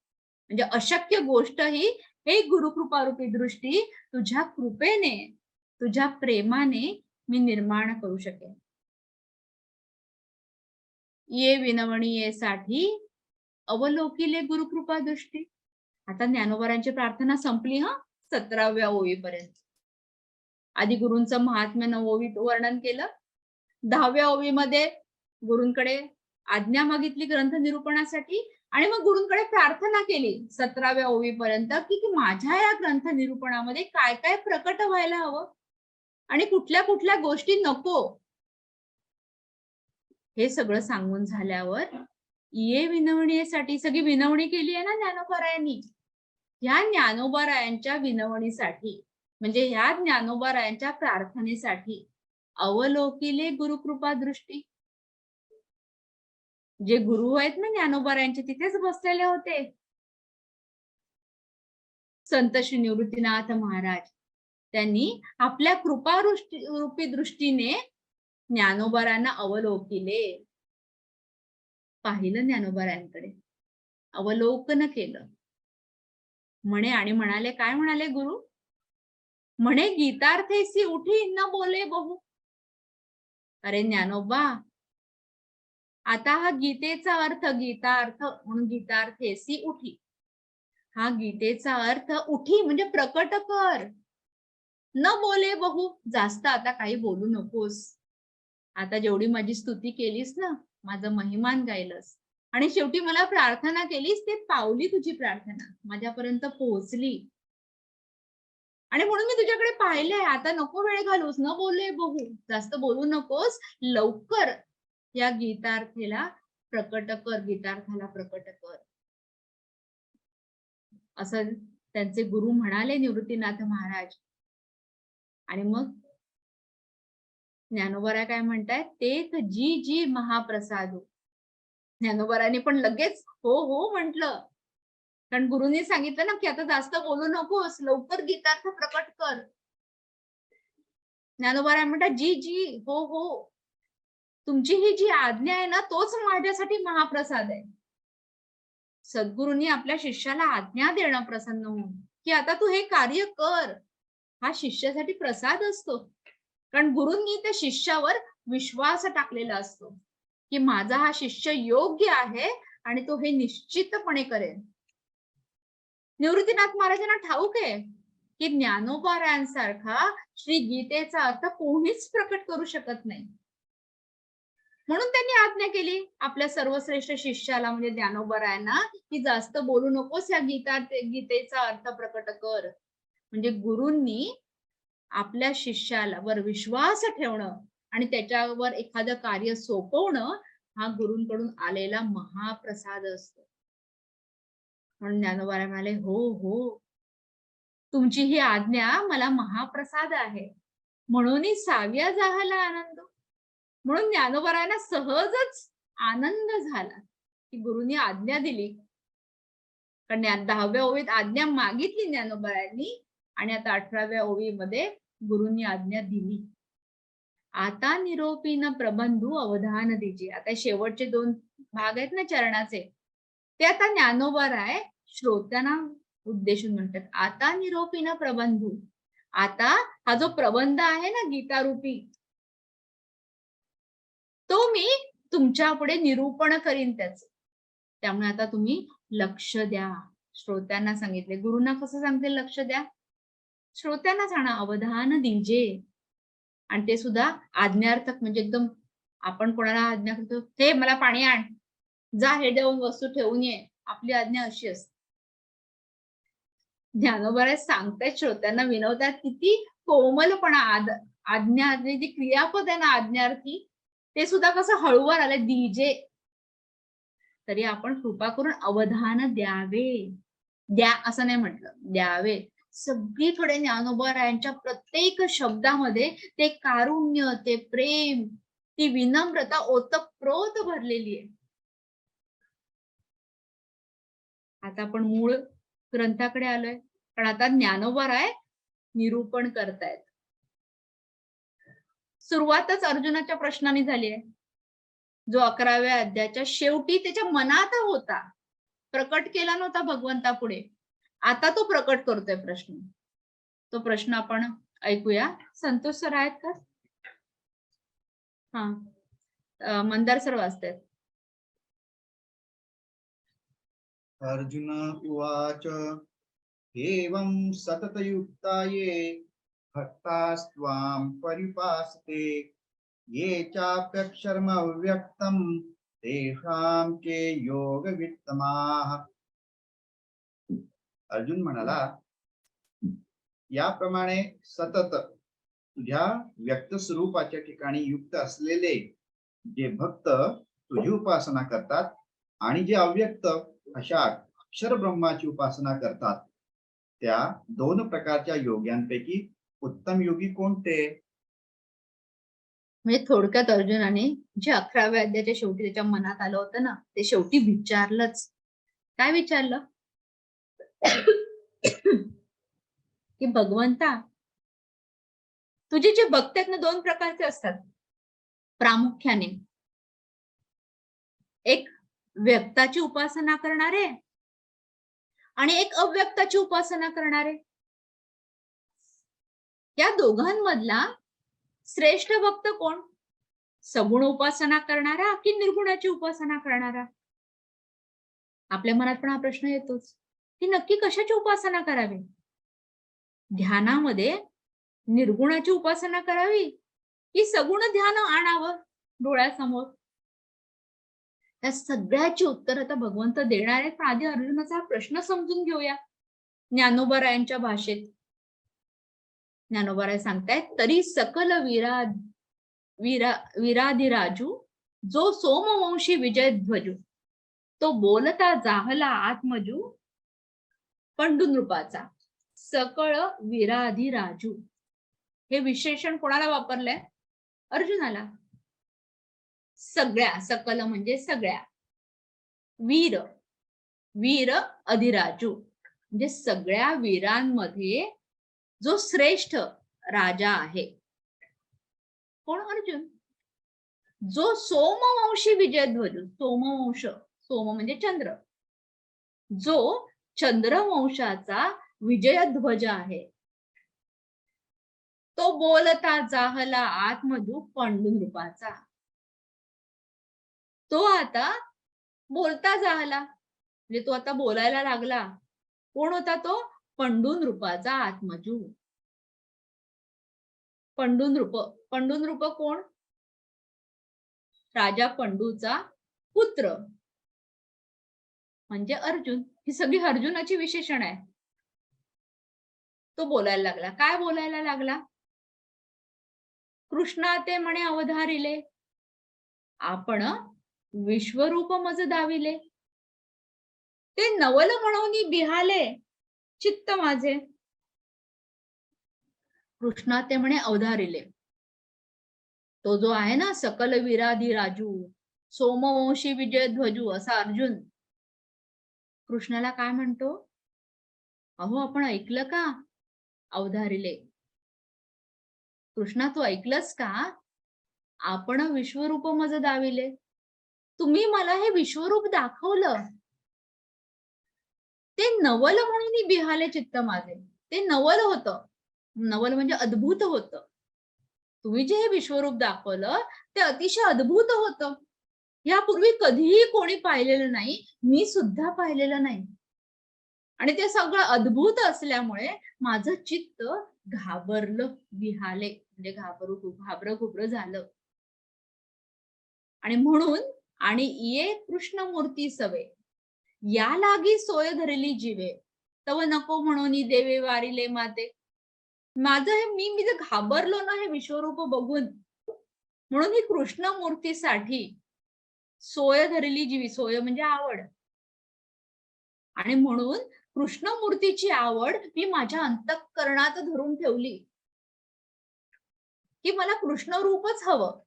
म्हणजे अशक्य गोष्ट ही हे गुरुकृपारूपी दृष्टी तुझ्या कृपेने, तुझ्या प्रेमाने मी निर्माण करू शकेन. ये विनवणीयेसाठी अवलोकिले गुरुकृपा दृष्टी. आता ज्ञानोबारांची प्रार्थना संपली हा 17व्या ओवीपर्यंत. आधी गुरूंचं महात्म्य 9 ओवीत वर्णन केलं. 10व्या ओवीमध्ये गुरूंकडे आज्ञा मागितली ग्रंथ निरूपणासाठी आणि मग गुरूंकडे प्रार्थना केली 17व्या ओवीपर्यंत की माझ्या या ग्रंथ निरूपणामध्ये काय काय प्रकट व्हायला हवं आणि कुठल्या कुठल्या गोष्टी नको. हे सगळं सांगून झाल्यावर ये विनवणीसाठी सगळी विनवणी केली आहे ना ज्ञानोबारायांनी. ह्या ज्ञानोबारायांच्या विनवणीसाठी म्हणजे ह्या ज्ञानोबारायांच्या प्रार्थनेसाठी अवलोकिले गुरुकृपा दृष्टी. जे गुरु आहेत ना ज्ञानोबारायांचे तिथेच बसलेले होते संत श्री निवृत्तीनाथ महाराज. त्यांनी आपल्या कृपारूपी दृष्टीने ज्ञानोबारांना अवलोकिले, पाहिलं ज्ञानोबारांकडे, अवलोकन केलं. म्हणे आणि म्हणाले, काय म्हणाले गुरु? म्हणे गीतार्थेसी उठी न बोले बहु. अरे ज्ञानोबा, आता हा गीतेचा अर्थ, गीतार्थ म्हणून गीतार्थेसी उठी, हा गीतेचा अर्थ उठी म्हणजे प्रकट कर. न बोले बहु, जास्त आता काही बोलू नकोस. आता जेवढी माझी स्तुती केलीस ना, माझं महिमान गायलंस आणि शेवटी मला प्रार्थना केलीस, ते पावली तुझी प्रार्थना माझ्यापर्यंत पोहोचली आणि म्हणून मी तुझ्याकडे पाहिलंय. आता नको वेळ घालूस, न बोले बहु, जास्त बोलू नकोस, लवकर या गीतार्थेला प्रकट कर, गीतार्थाला प्रकट कर, असं त्यांचे गुरु म्हणाले निवृत्तीनाथ महाराज. आणि मग ज्ञानोबारा काय म्हणतात, तेच जी जी महाप्रसादू. ज्ञानोबारांनी पण लगेच हो हो म्हटलं, कारण गुरुंनी सांगितलं ना की आता जास्त बोलू नकोस, लवकर गीतार्थ प्रकट कर. ज्ञानोबारा म्हणतात जी जी हो हो, तुमची ही जी आज्ञा आहे ना तोच माझ्यासाठी महाप्रसाद आहे. सद्गुरूंनी आपल्या शिष्याला आज्ञा देणं प्रसन्न होऊन की आता तू हे कार्य कर, हा शिष्यासाठी प्रसाद असतो. कारण गुरूंनी त्या शिष्यावर विश्वास टाकलेला असतो की माझा हा शिष्य योग्य आहे आणि तो हे निश्चितपणे करेल. निवृत्तीनाथ महाराजांना ठाऊक आहे की ज्ञानोबारायांसारखा श्री गीतेचा अर्थ कोणीच प्रकट करू शकत नाही. म्हणून त्यांनी आज्ञा केली आपल्या सर्वश्रेष्ठ शिष्याला म्हणजे ज्ञानोबरायांना की जास्त बोलू नकोस, या गीतेचा अर्थ प्रकट कर. म्हणजे गुरूंनी आपल्या शिष्याला वर विश्वास ठेवणं आणि त्याच्यावर एखादं कार्य सोपवणं हा गुरूंकडून आलेला महाप्रसाद असतो. म्हणून ज्ञानोबा म्हणाले, हो हो, तुमची ही आज्ञा मला महाप्रसाद आहे, म्हणून साव्या झाला आनंद. म्हणून ज्ञानोबरायांना सहजच आनंद झाला की गुरुनी आज्ञा दिली. कारण 10व्या ओवीत आज्ञा मागितली ज्ञानोबरायांनी आणि आता 18व्या ओवीमध्ये गुरुंनी आज्ञा दिली. आता निरोपीन प्रबंधू अवधान दीजिए. आता शेवटचे 2 भाग आहेत ना चरणाचे, ते आता ज्ञानोबराय श्रोत्यांना उद्देशून म्हणतात. आता निरोपीन प्रबंधू, आता हा जो प्रबंध आहे ना गीतारूपी, तो मी तुमच्या पुढे निरूपण करीन त्याच. त्यामुळे आता तुम्ही लक्ष द्या. श्रोत्यांना सांगितले. गुरुंना कसं सांगते लक्ष द्या? श्रोत्यांना सांगा अवधान दीजे. आणि ते सुद्धा आज्ञार्थक, म्हणजे एकदम आपण कोणाला आज्ञा करतो, हे मला पाणी आण, जा हे देऊन वस्तू ठेवून ये, आपली आज्ञा अशी असते. ज्ञानोबा सांगतायत श्रोत्यांना, विनवतात, किती कोमलपणा आज्ञा, जी क्रियापद आहे ना आज्ञार्थी, ते सुद्धा कसं हळूवार आलं, दीजे. तरी आपण कृपा करून अवधान द्यावे. द्या असं नाही म्हटलं, द्यावे. सगळी थोडे ज्ञानोबरायांच्या प्रत्येक शब्दामध्ये ते कारुण्य, ते प्रेम, ती विनम्रता ओतप्रोत भरलेली आहे. आता आपण मूळ ग्रंथाकडे आलोय, पण आता ज्ञानोबराय निरूपण करतायत. सुरुवातच अर्जुनाच्या प्रश्नाने झाली आहे, जो 11व्या अध्यायाच्या शेवटी त्याच्या मनात होता, प्रकट केला नव्हता भगवंतापुढे, आता तो प्रकट करतोय प्रश्न. तो प्रश्न आपण ऐकूया. संतोष सर आहेत का? हा, मंदार सर वाचतायत. अर्जुन उवाच एवं सततयुक्ता ये भक्तास्त्वां परिपासते ये चाप्यक्षरम् अव्यक्तं तेषां के योगवित्तमाः. अर्जुन म्हणाला, याप्रमाणे सतत तुझ्या व्यक्त स्वरूपाच्या ठिकाणी युक्त असलेले जे भक्त तुझी उपासना करतात आणि जे अव्यक्त अशा अक्षर ब्रह्माची उपासना करतात, त्या 2 प्रकारच्या योग्यांपैकी उत्तम योगी कोणते? म्हणजे थोडक्यात अर्जुनाने जे 11व्या अध्यायाच्या शेवटी त्याच्या मनात आलं होतं ना, ते शेवटी विचारलंच. काय विचारलं? की भगवंता, तुझे जे भक्त आहेत ना 2 प्रकारचे असतात प्रामुख्याने. एक व्यक्ताची उपासना करणारे आणि एक अव्यक्ताची उपासना करणारे. या दोघांमधला श्रेष्ठ भक्त कोण? सगुण उपासना करणारा की निर्गुणाची उपासना करणारा? आपल्या मनात पण हा प्रश्न येतोच की नक्की कशाची उपासना करावी? ध्यानामध्ये निर्गुणाची उपासना करावी की सगुण ध्यान आणावं डोळ्यासमोर? त्या सगळ्याची उत्तर आता भगवंत देणार आहेत. पण आधी अर्जुनाचा प्रश्न समजून घेऊया ज्ञानोबरायांच्या भाषेत. ज्ञानोबराय सांगतायत, तरी सकल वीराधिराजू जो सोमवंशी विजय ध्वजू, तो बोलता जाहला आत्मजू पंडुनृपाचा. सकळ वीराधिराजू हे विशेषण कोणाला वापरलंय? अर्जुनाला. सगळ्या, सकल म्हणजे सगळ्या, वीर, वीर अधिराजू म्हणजे सगळ्या वीरांमध्ये जो श्रेष्ठ राजा आहे. कोण? अर्जुन. जो सोमवंशी विजयध्वज, सोमवंश, सोम म्हणजे चंद्र, जो चंद्रवंशाचा विजयध्वज आहे, तो बोलता जाहला आत्मजू पंडुनृपाचा. तो आता बोलता जाहला म्हणजे तो आता बोलायला लागला. कोण होता तो? पंडुनृपाचा आत्मजू. पंडुनृप, पंडुनृप कोण? राजा पंडूचा पुत्र म्हणजे अर्जुन. ही सगळी अर्जुनाची विशेषण आहे. तो बोलायला लागला. काय बोलायला लागला? कृष्णा ते म्हणे अवधारिले, आपण विश्वरूप मज दाविले, ते नवल म्हणून बिहाले चित्त माझे. कृष्णा ते म्हणे अवधारिले, तो जो आहे ना सकल विराधी राजू, सोमवंशी विजय ध्वजू असा अर्जुन कृष्णाला काय म्हणतो? अहो आपण ऐकलं का? अवधारिले, कृष्णा तू ऐकलंस का? आपण विश्वरूप मज दाविले, तुम्ही मला हे विश्वरूप दाखवलं, ते नवल म्हणून बिहाले चित्त माझे. ते नवल होतं. नवल म्हणजे अद्भुत होतं. तुम्ही जे हे विश्वरूप दाखवलं ते अतिशय अद्भुत होतं. यापूर्वी कधीही कोणी पाहिलेलं नाही, मी सुद्धा पाहिलेलं नाही. आणि ते सगळं अद्भुत असल्यामुळे माझं चित्त घाबरलं, विहाले म्हणजे घाबरं झालं. आणि म्हणून आणि ये कृष्णमूर्ती सवे, या लागी सोय धरली जीवे, तव नको म्हणून देवे वारिले माते. माझं हे मी जे घाबरलो ना हे विश्वरूप बघून, म्हणून ही कृष्णमूर्तीसाठी सोय धरली जीवी. सोय म्हणजे आवड. आणि म्हणून कृष्णमूर्तीची आवड मी माझ्या अंतःकरणात धरून ठेवली, की मला कृष्ण रूपच हवं,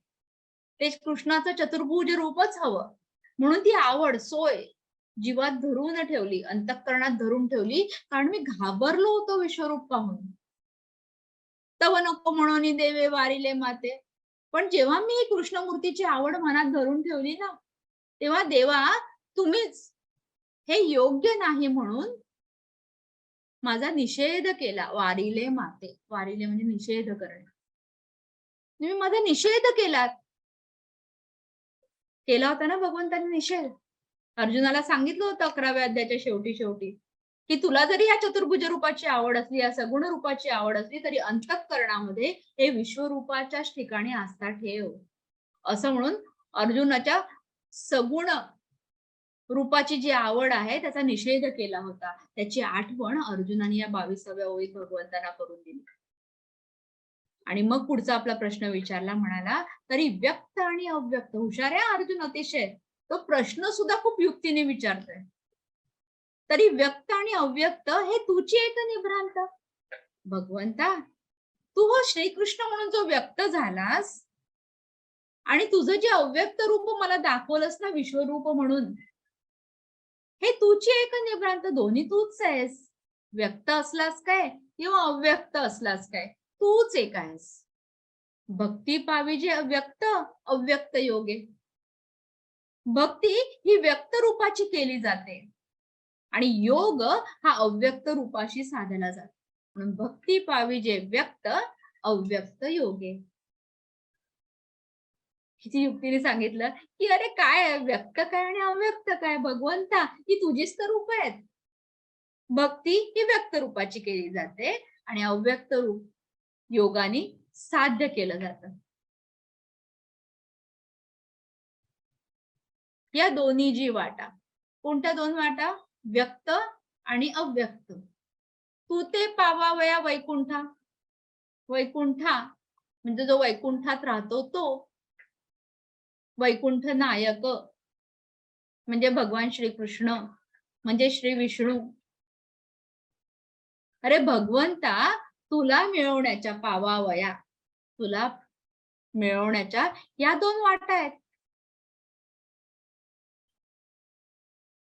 ते कृष्णाचं चतुर्भुज रूपच हवं. म्हणून ती आवड सोय जीवात धरून ठेवली, अंतःकरणात धरून ठेवली, कारण मी घाबरलो होतो विश्वरूप पाहून. तव नको म्हणून देवे वारिले माते. पण जेव्हा मी कृष्णमूर्तीची आवड मनात धरून ठेवली ना, तेव्हा देवा तुम्हीच हे योग्य नाही म्हणून माझा निषेध केला. वारिले माते, वारिले म्हणजे निषेध करणे. तुम्ही माझा निषेध केला होता ना भगवंतांनी निषेध. अर्जुनाला सांगितलं होतं 11व्या अध्यायाच्या शेवटी की तुला जरी या चतुर्भुज रूपाची आवड असली, या सगुण रूपाची आवड असली, तरी अंतःकरणामध्ये हे विश्वरूपाच्याच ठिकाणी आस्था ठेव, असं म्हणून अर्जुनाच्या सगुण रूपाची जी आवड आहे त्याचा निषेध केला होता. त्याची आठवण अर्जुनाने या 22व्या ओळीत भगवंतांना करून दिली. आणि मग पुढचा आपला प्रश्न विचारला, म्हणाला तरी व्यक्त आणि अव्यक्त. हुशार आहे अर्जुन अतिशय, तो प्रश्न सुद्धा खूप युक्तीने विचारतोय. तरी व्यक्त आणि अव्यक्त हे तुझी एक निभ्रांत. भगवंता तू हो श्रीकृष्ण म्हणून जो व्यक्त झालास, आणि तुझं जे अव्यक्त रूप मला दाखवलंस ना विश्वरूप म्हणून, हे तुझी एक निभ्रांत. दोन्ही तूच आहेस. व्यक्त असलास काय किंवा अव्यक्त असलास काय, तूच एक आहेस. भक्ती पाविजे व्यक्त अव्यक्त योगे. भक्ती ही व्यक्त रूपाची केली जाते आणि योग हा अव्यक्त रूपाशी साधला जातो. म्हणून भक्ती पाविजे व्यक्त अव्यक्त योगे. किती युक्तीने सांगितलं की अरे काय व्यक्त काय आणि अव्यक्त काय, भगवंता ही तुझीच तर रूप आहेत. भक्ती ही व्यक्त रूपाची केली जाते आणि अव्यक्त रूप योगाने साध्य केलं जातं. या दोन्ही जी वाटा, कोणत्या दोन वाटा? व्यक्त आणि अव्यक्त. तू ते पावावया वैकुंठा. वैकुंठा म्हणजे जो वैकुंठात राहतो तो. वैकुंठ नायक म्हणजे भगवान श्रीकृष्ण, म्हणजे श्री विष्णू. अरे भगवंता तुला मिळवण्याच्या पावावया, तुला मिळवण्याच्या या दोन वाटा आहेत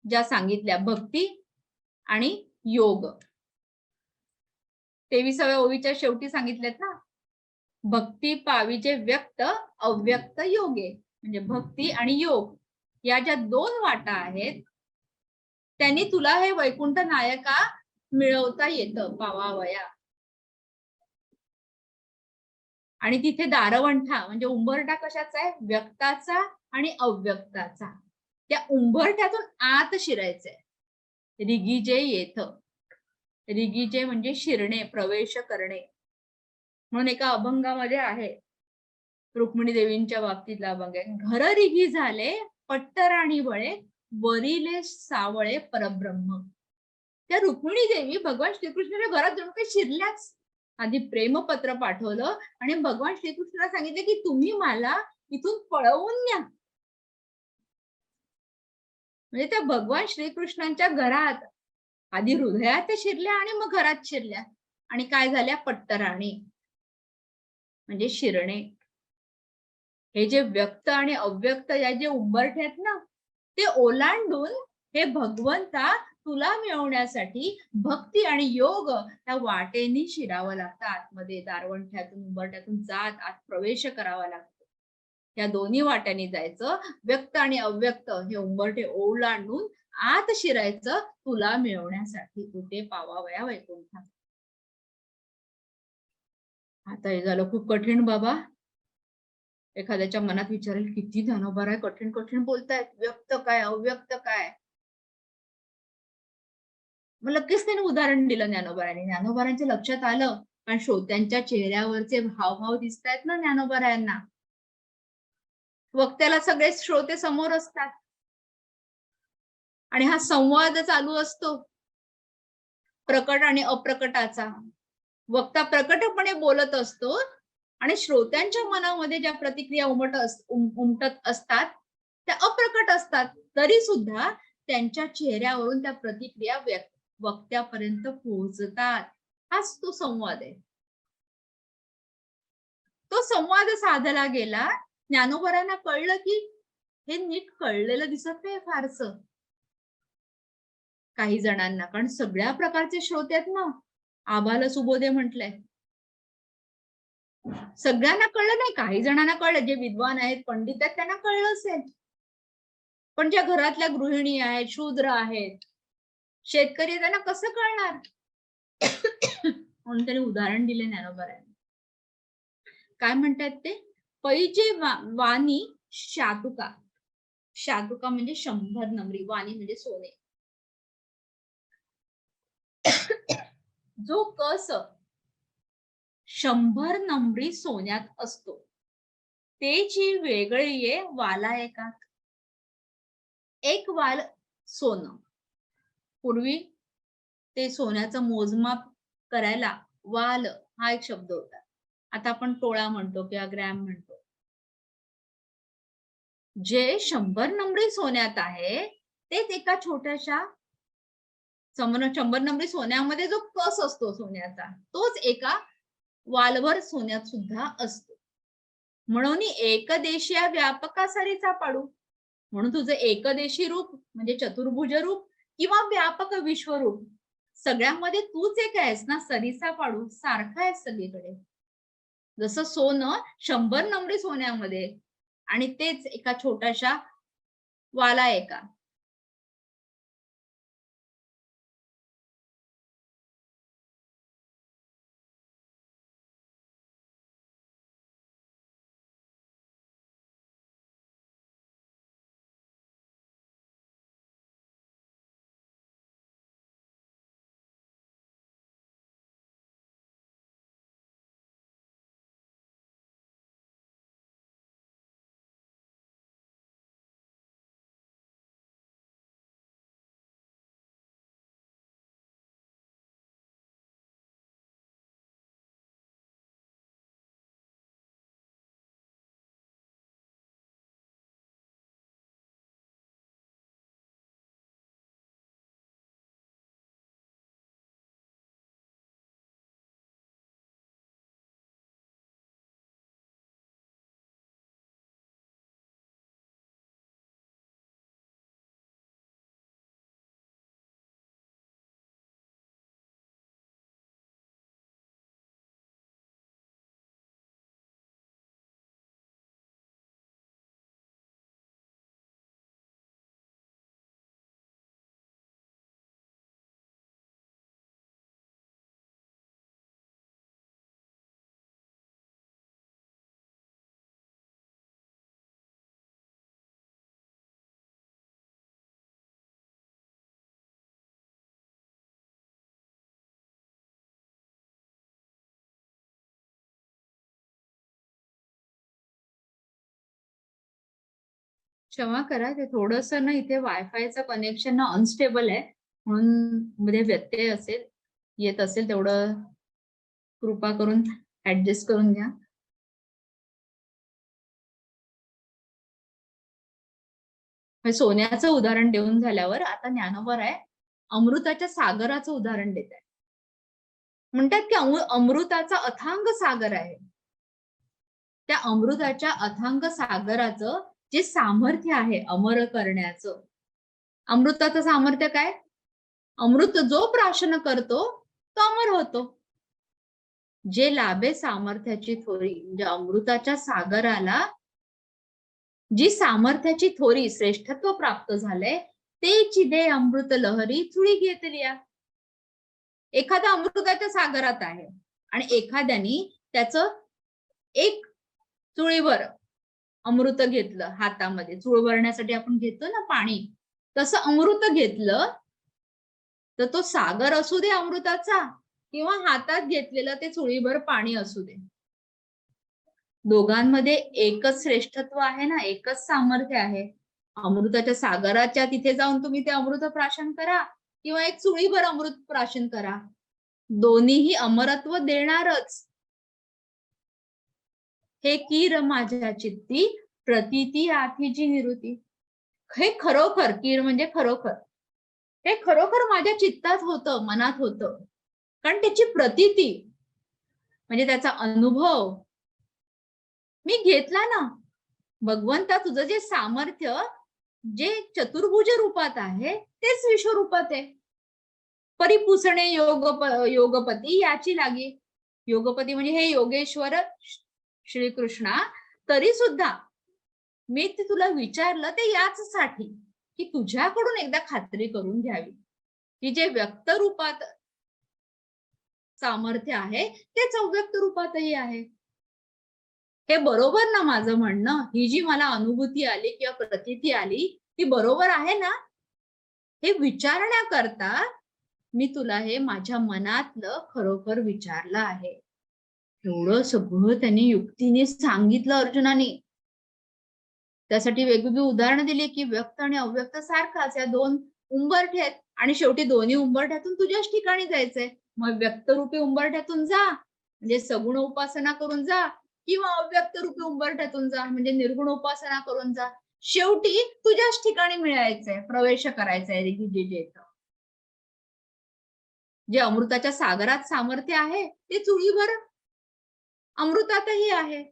ज्या सांगितल्या, भक्ती आणि योग. 23व्या ओळीच्या शेवटी सांगितल्यात ना, भक्ती पाविजे व्यक्त अव्यक्त योगे. म्हणजे भक्ती आणि योग या ज्या दोन वाटा आहेत त्यांनी तुला हे वैकुंठ नायका मिळवता येतं, पावावया. आणि तिथे दारवंठा म्हणजे उंबरठा कशाचा आहे? व्यक्ताचा आणि अव्यक्ताचा. त्या उंबरठ्यातून आत शिरायचंय. रिगीजे येथ. रिगीजे म्हणजे शिरणे, प्रवेश करणे. म्हणून एका अभंगामध्ये आहे, रुक्मिणी देवींच्या बाबतीतला बघा, घर रिघी झाले पट्टराणी बळे, वरिले सावळे परब्रह्म. त्या रुक्मिणी देवी भगवान श्रीकृष्णाच्या घरात जणू काही शिरल्याच. आधी प्रेमपत्र पाठवलं आणि भगवान श्रीकृष्णाला सांगितलं की तुम्ही मला इथून पळवून न्या. म्हणजे त्या भगवान श्रीकृष्णांच्या घरात आधी हृदयात शिरल्या आणि मग घरात शिरल्या. आणि काय झाल्या? पट्टराणी म्हणजे शिरणे. हे जे व्यक्त आणि अव्यक्त या जे उंबरठे आहेत ना, ते ओलांडून हे भगवंता तुला मिळवण्यासाठी भक्ती आणि योग त्या वाटेने शिरावं लागतं. आतमध्ये दारवंठ्यातून उंबरठ्यातून जात आत प्रवेश करावा लागतो. या दोन्ही वाट्याने जायचं. व्यक्त आणि अव्यक्त हे उंबरठे ओलांडून आत शिरायचं तुला मिळवण्यासाठी. तुटे पावावया वैकुंठा. आता हे झालं खूप कठीण बाबा. एखाद्याच्या मनात विचारेल किती ज्ञानोबा आहे, कठीण कठीण बोलतायत, व्यक्त काय अव्यक्त काय. मग लगेच त्याने उदाहरण दिलं ज्ञानोबारायांनी. ज्ञानोबारायांच्या लक्षात आलं, कारण श्रोत्यांच्या चेहऱ्यावरचे हावभाव दिसतायत ना ज्ञानोबारायांना. वक्त्याला सगळे श्रोते समोर असतात आणि हा संवाद चालू असतो प्रकट आणि अप्रकटाचा. वक्ता प्रकटपणे बोलत असतो आणि श्रोत्यांच्या मनामध्ये ज्या प्रतिक्रिया उमटत असतात त्या अप्रकट असतात. तरी सुद्धा त्यांच्या चेहऱ्यावरून त्या प्रतिक्रिया वक्त्यापर्यंत पोहोचतात. हाच तो संवाद आहे. तो संवाद साधला गेला. ज्ञानोबारांना कळलं की हे नीट कळलेलं दिसत नाही फारसं काही जणांना, कारण सगळ्या प्रकारचे श्रोते आहेत ना. आबाला सुबोधे म्हटलंय. सगळ्यांना कळलं नाही, काही जणांना कळलं. जे विद्वान आहेत, पंडित आहेत, त्यांना कळलं असेल. पण ज्या घरातल्या गृहिणी आहेत, शूद्र आहेत, शेतकरी, त्यांना कसं कळणार? म्हणून त्यांनी उदाहरण दिले ज्ञानोबारांनी. काय म्हणतात ते? पैजे वाणी शातुका. शातुका म्हणजे 100 नमरी, वाणी म्हणजे सोने. जो कस 100 नमरी सोन्यात असतो त्याची वेगळी ये वाला एका. एक वाल सोनं. पूर्वी ते सोन्याचं मोजमाप करायला वाल हा एक शब्द होता. आता आपण तोळा म्हणतो किंवा ग्रॅम म्हणतो. जे 100 नमरी सोन्यात आहे तेच एका छोट्याशा 100 नमरी सोन्यामध्ये जो कस असतो सोन्याचा तोच एका वालभर सोन्यात सुद्धा असतो. म्हणून एकदेशीय व्यापका सरीचा पाडू. म्हणून तुझं एकदेशी रूप म्हणजे चतुर्भुज रूप किंवा व्यापक विश्वरूप सगळ्यामध्ये तूच एक आहेस ना. सरीचा पाडू सारखा आहेस सगळीकडे. जसं सोनं 100 नमरी सोन्यामध्ये आणि तेच एका छोट्याशा वाला एका. क्षमा करा, ते थोडस ना इथे वायफायचं कनेक्शन ना अनस्टेबल आहे, म्हणून मध्ये व्यत्यय असेल, येत असेल तेवढं कृपा करून ऍडजस्ट करून घ्या. सोन्याचं उदाहरण देऊन झाल्यावर आता ज्ञानोबर आहे अमृताच्या सागराचं उदाहरण देत आहे. म्हणतात की अमृताचा अथांग सागर आहे. त्या अमृताच्या अथांग सागराचं जे सामर्थ्य आहे अमर करण्याचं, अमृताचं सामर्थ्य काय? अमृत जो प्राशन करतो तो अमर होतो. जे लाभे सामर्थ्याची थोरी, म्हणजे अमृताच्या सागराला जी सामर्थ्याची थोरी श्रेष्ठत्व प्राप्त झाले ते चिदे अमृत लहरी चुळी घेतल्या. एखादा अमृताच्या सागरात आहे आणि एखाद्यानी त्याचं एक चुळीवर अमृत घेतलं हातामध्ये, चूळ भरण्यासाठी आपण घेतो ना पाणी, तसं अमृत घेतलं तर तो सागर असू दे अमृताचा किंवा हातात घेतलेलं ते चुळीभर पाणी असू दे, दोघांमध्ये एकच श्रेष्ठत्व आहे ना, एकच सामर्थ्य आहे. अमृताच्या सागराच्या तिथे जाऊन तुम्ही ते अमृत प्राशन करा किंवा एक चुळीभर अमृत प्राशन करा, दोन्हीही अमरत्व देणारच. हे कीर माझ्या चित्ती प्रतीती आथीची निवृत्ती. हे खरोखर, कीर म्हणजे खरोखर, हे खरोखर माझ्या चित्तात होतं, मनात होतं, कारण त्याची प्रतीती म्हणजे त्याचा अनुभव मी घेतला ना. भगवंता तुझं जे सामर्थ्य जे चतुर्भुज रूपात आहे तेच विश्वरूपात आहे. परिपुसणे योगपती याची लागी. योगपती म्हणजे हे योगेश्वर श्रीकृष्णा, तरी सुद्धा मी ते तुला विचारलं ते याचसाठी की तुझ्याकडून एकदा खात्री करून घ्यावी की जे व्यक्त रूपात सामर्थ्य आहे तेच अव्यक्त रूपातही आहे. हे बरोबर ना माझं म्हणणं? ही जी मला अनुभूती आली किंवा प्रतीती आली ती बरोबर आहे ना? हे विचारण्याकरता मी तुला हे माझ्या मनातलं खरोखर विचारलं आहे. एवढं सगळं त्यांनी युक्तीने सांगितलं अर्जुनाने. त्यासाठी वेगवेगळी उदाहरणं दिली की व्यक्त आणि अव्यक्त सारखाच, या दोन उंबरठे आहेत आणि शेवटी दोन्ही उंबरठ्यातून तुझ्याच ठिकाणी जायचंय. मग व्यक्त रूपी उंबरठ्यातून जा म्हणजे सगुण उपासना करून जा, किंवा अव्यक्त रूपी उंबरठ्यातून जा म्हणजे निर्गुण उपासना करून जा, शेवटी तुझ्याच ठिकाणी मिळायचंय, प्रवेश करायचंय. जे अमृताच्या सागरात सामर्थ्य आहे ते चुळीभर अमृतातही आहे.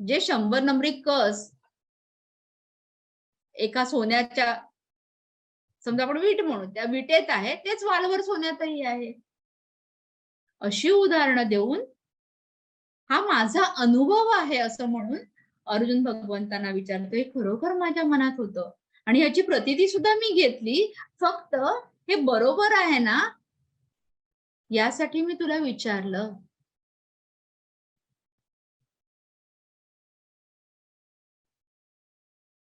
जे 100 नंबरी कस एका सोन्याच्या, समजा आपण वीट म्हणू, त्या विटेत आहे तेच वालभर सोन्यातही आहे. अशी उदाहरणं देऊन हा माझा अनुभव आहे असं म्हणून अर्जुन भगवंतांना विचारतोय. खरोखर माझ्या मनात होतं आणि ह्याची प्रतीती सुद्धा मी घेतली, फक्त हे बरोबर आहे ना यासाठी मी तुला विचारलं.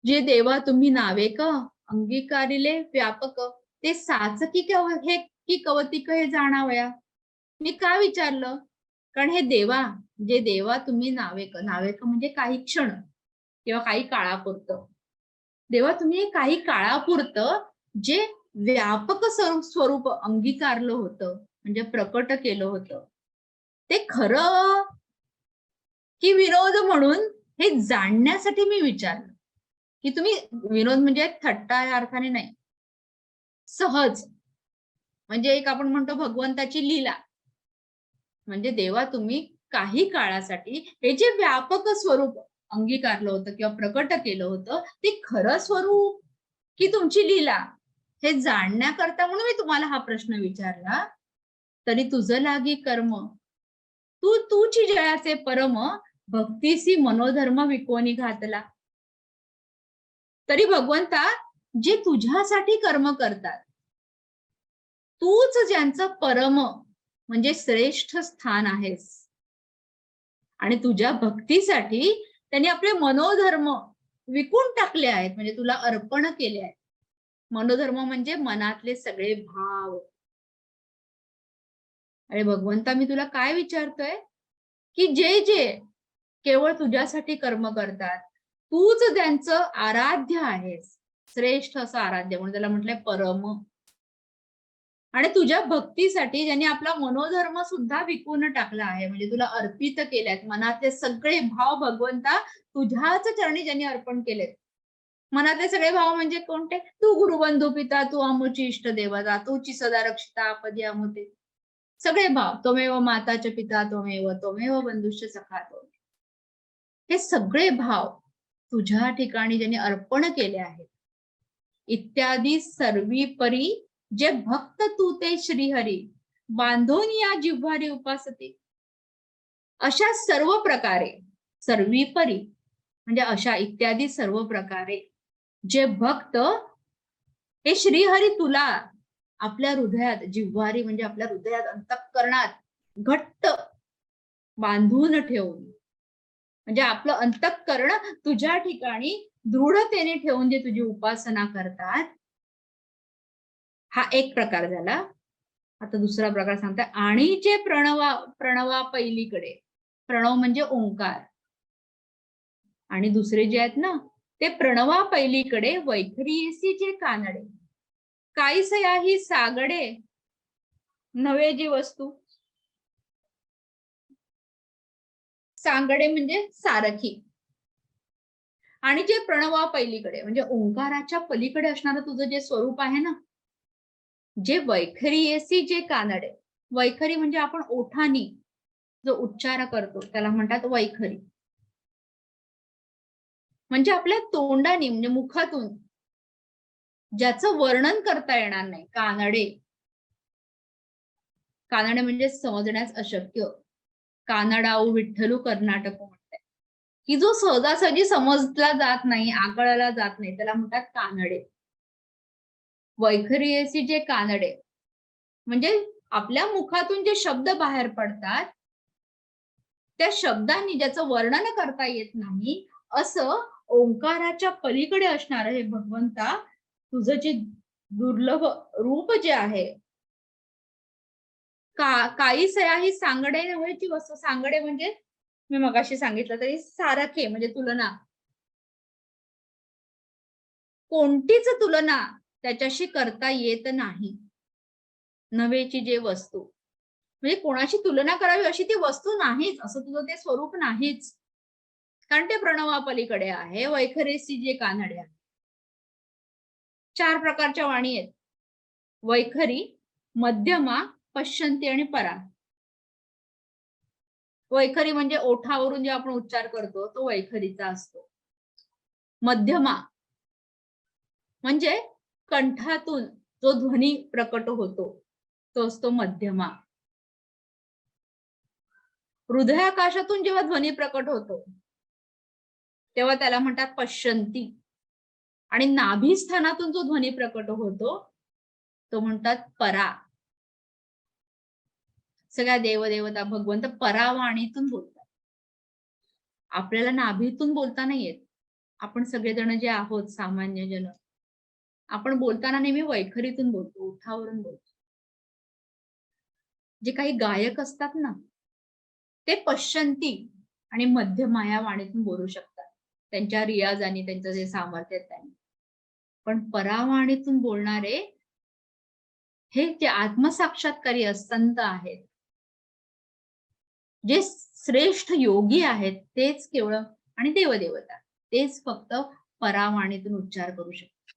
जे देवा तुम्ही नावे क अंगीकारिले व्यापक, ते साच की हे की कवतिक हे जाणावया. मी का विचारलं? कारण हे देवा, जे देवा तुम्ही नावेक, नावेक म्हणजे काही क्षण किंवा काही काळापुरतं, देवा तुम्ही काही काळापुरतं जे व्यापक स्वरूप अंगीकारलं होतं म्हणजे प्रकट केलं होतं, ते खरं की विनोद म्हणून हे जाणण्यासाठी मी विचारलं. की तुम्ही विनोद म्हणजे थट्टा या अर्थाने नाही, सहज म्हणजे एक आपण म्हणतो भगवंताची लीला, म्हणजे देवा तुम्ही काही काळासाठी हे जे व्यापक स्वरूप अंगीकारलं होतं किंवा प्रकट केलं होतं ते खरं स्वरूप की तुमची लीला, हे जाणण्याकरता म्हणून मी तुम्हाला हा प्रश्न विचारला. तरी तुझं लागी कर्म तूची जयाचे परम, भक्तीसी मनोधर्म विकोणी घातला. तरी भगवंता जे तुझ्यासाठी कर्म करतात, तूच ज्यांचं परम म्हणजे श्रेष्ठ स्थान आहेस, आणि तुझ्या भक्तीसाठी त्यांनी आपले मनोधर्म विकून टाकले आहेत म्हणजे तुला अर्पण केले आहेत. मनोधर्म म्हणजे मनातले सगळे भाव. अरे भगवंता मी तुला काय विचारतोय की जे जे केवळ तुझ्यासाठी कर्म करतात, तूच त्यांचं आराध्य आहेस, श्रेष्ठ असं आराध्य, म्हणून त्याला म्हटलंय परम. आणि तुझ्या भक्तीसाठी ज्यांनी आपला मनोधर्म सुद्धा विकून टाकला आहे, म्हणजे तुला अर्पित केल्यात, मनातले सगळे भाव भगवंता तुझ्याच चरणी ज्यांनी अर्पण केलेत. मनातले सगळे भाव म्हणजे कोणते? तू गुरुबंधू पिता, तू अमुची इष्ट देवता, तूची सदा रक्षिता आपदी अमुते. सगळे भाव, त्वमेव माताच पिता त्वमेव बंधुश्च सखा त्वमेव. हे सगळे भाव तुझ्या ठिकाणी ज्यांनी अर्पण केले आहेत, इत्यादी सर्वी परी जे भक्त तू ते श्रीहरी बांधून या जिव्हारी उपासते. अशा सर्व प्रकारे, सर्वी परी म्हणजे अशा इत्यादी सर्व प्रकारे जे भक्त हे श्रीहरी तुला आपल्या हृदयात, जिव्हारी म्हणजे आपल्या हृदयात, अंतःकरणात घट्ट बांधून ठेवून, म्हणजे आपलं अंतःकरण तुझ्या ठिकाणी दृढतेने ठेवून जे तुझी उपासना करतात, हा एक प्रकार झाला. आता दुसरा प्रकार सांगतात. आणि जे प्रणवा पहिलीकडे, प्रणव म्हणजे ओंकार, आणि दुसरे जे आहेत ना ते प्रणवा पहिलीकडे वैखरीसी जे कानडे, काहीसया ही सागडे नवे जी वस्तू. सांगडे म्हणजे सारखी. आणि जे प्रणवा पहिलीकडे म्हणजे ओंकाराच्या पलीकडे असणारं तुझं जे स्वरूप आहे ना, जे वैखरीसी जे कानडे, वैखरी म्हणजे आपण ओठानी जो उच्चार करतो त्याला म्हणतात वैखरी. म्हणजे आपल्या तोंडाने म्हणजे मुखातून ज्याचं वर्णन करता येणार नाही, कानडे. कानडे म्हणजे समजण्यास अशक्य. कानडाऊ विठ्ठलू कर्नाटक म्हणतात की जो सहजासहजी समजला जात नाही, आकळला जात नाही, त्याला म्हणतात कानडे. वैखरीसी जे कानडे म्हणजे आपल्या मुखातून जे शब्द बाहेर पडतात त्या शब्दांनी ज्याचं वर्णन करता येत नाही, असं ओंकाराच्या पलीकडे असणार हे भगवंता तुझं जे दुर्लभ रूप जे आहे. काहीसया ही सांगडे नव्हेची वस्तू. सांगडे म्हणजे मी मगाशी सांगितलं तरी सारखे म्हणजे तुलना, कोणतीच तुलना त्याच्याशी करता येत नाही. नव्हेची जे वस्तू म्हणजे कोणाशी तुलना करावी अशी ती वस्तू नाहीच, असं तुझं ते स्वरूप नाहीच, कारण ते प्रणवापलीकडे आहे. वैखरीसी जे कानडे आहे. 4 प्रकारच्या वाणी आहेत. वैखरी, मध्यमा, पश्यंती आणि परा. वैखरी म्हणजे ओठावरून जे आपण उच्चार करतो तो वैखरीचा असतो. मध्यमा म्हणजे कंठातून जो ध्वनी प्रकट होतो तो असतो मध्यमा. हृदयाकाशातून जेव्हा ध्वनी प्रकट होतो तेव्हा त्याला म्हणतात पश्यंती. आणि नाभी स्थानातून जो ध्वनी प्रकट होतो तो म्हणतात परा. सगळ्या देवदेवता भगवंत परावाणीतून बोलतात. आपल्याला नाभीतून बोलता नाही येत. आपण सगळेजण जे आहोत सामान्य जन, आपण बोलताना नेहमी वैखरीतून बोलतो, ओठावरून बोलतो. जे काही गायक असतात ना ते पश्यंती आणि मध्यमा या वाणीतून बोलू शकतात, त्यांच्या रियाजाने, त्यांचं जे सामर्थ्य आहे त्यांनी. पण परावाणीतून बोलणारे हे जे आत्मसाक्षात्कारी संत आहेत, जे श्रेष्ठ योगी आहेत, तेच केवळ, आणि देवदेवता तेच फक्त परावाणीतून उच्चार करू शकतात.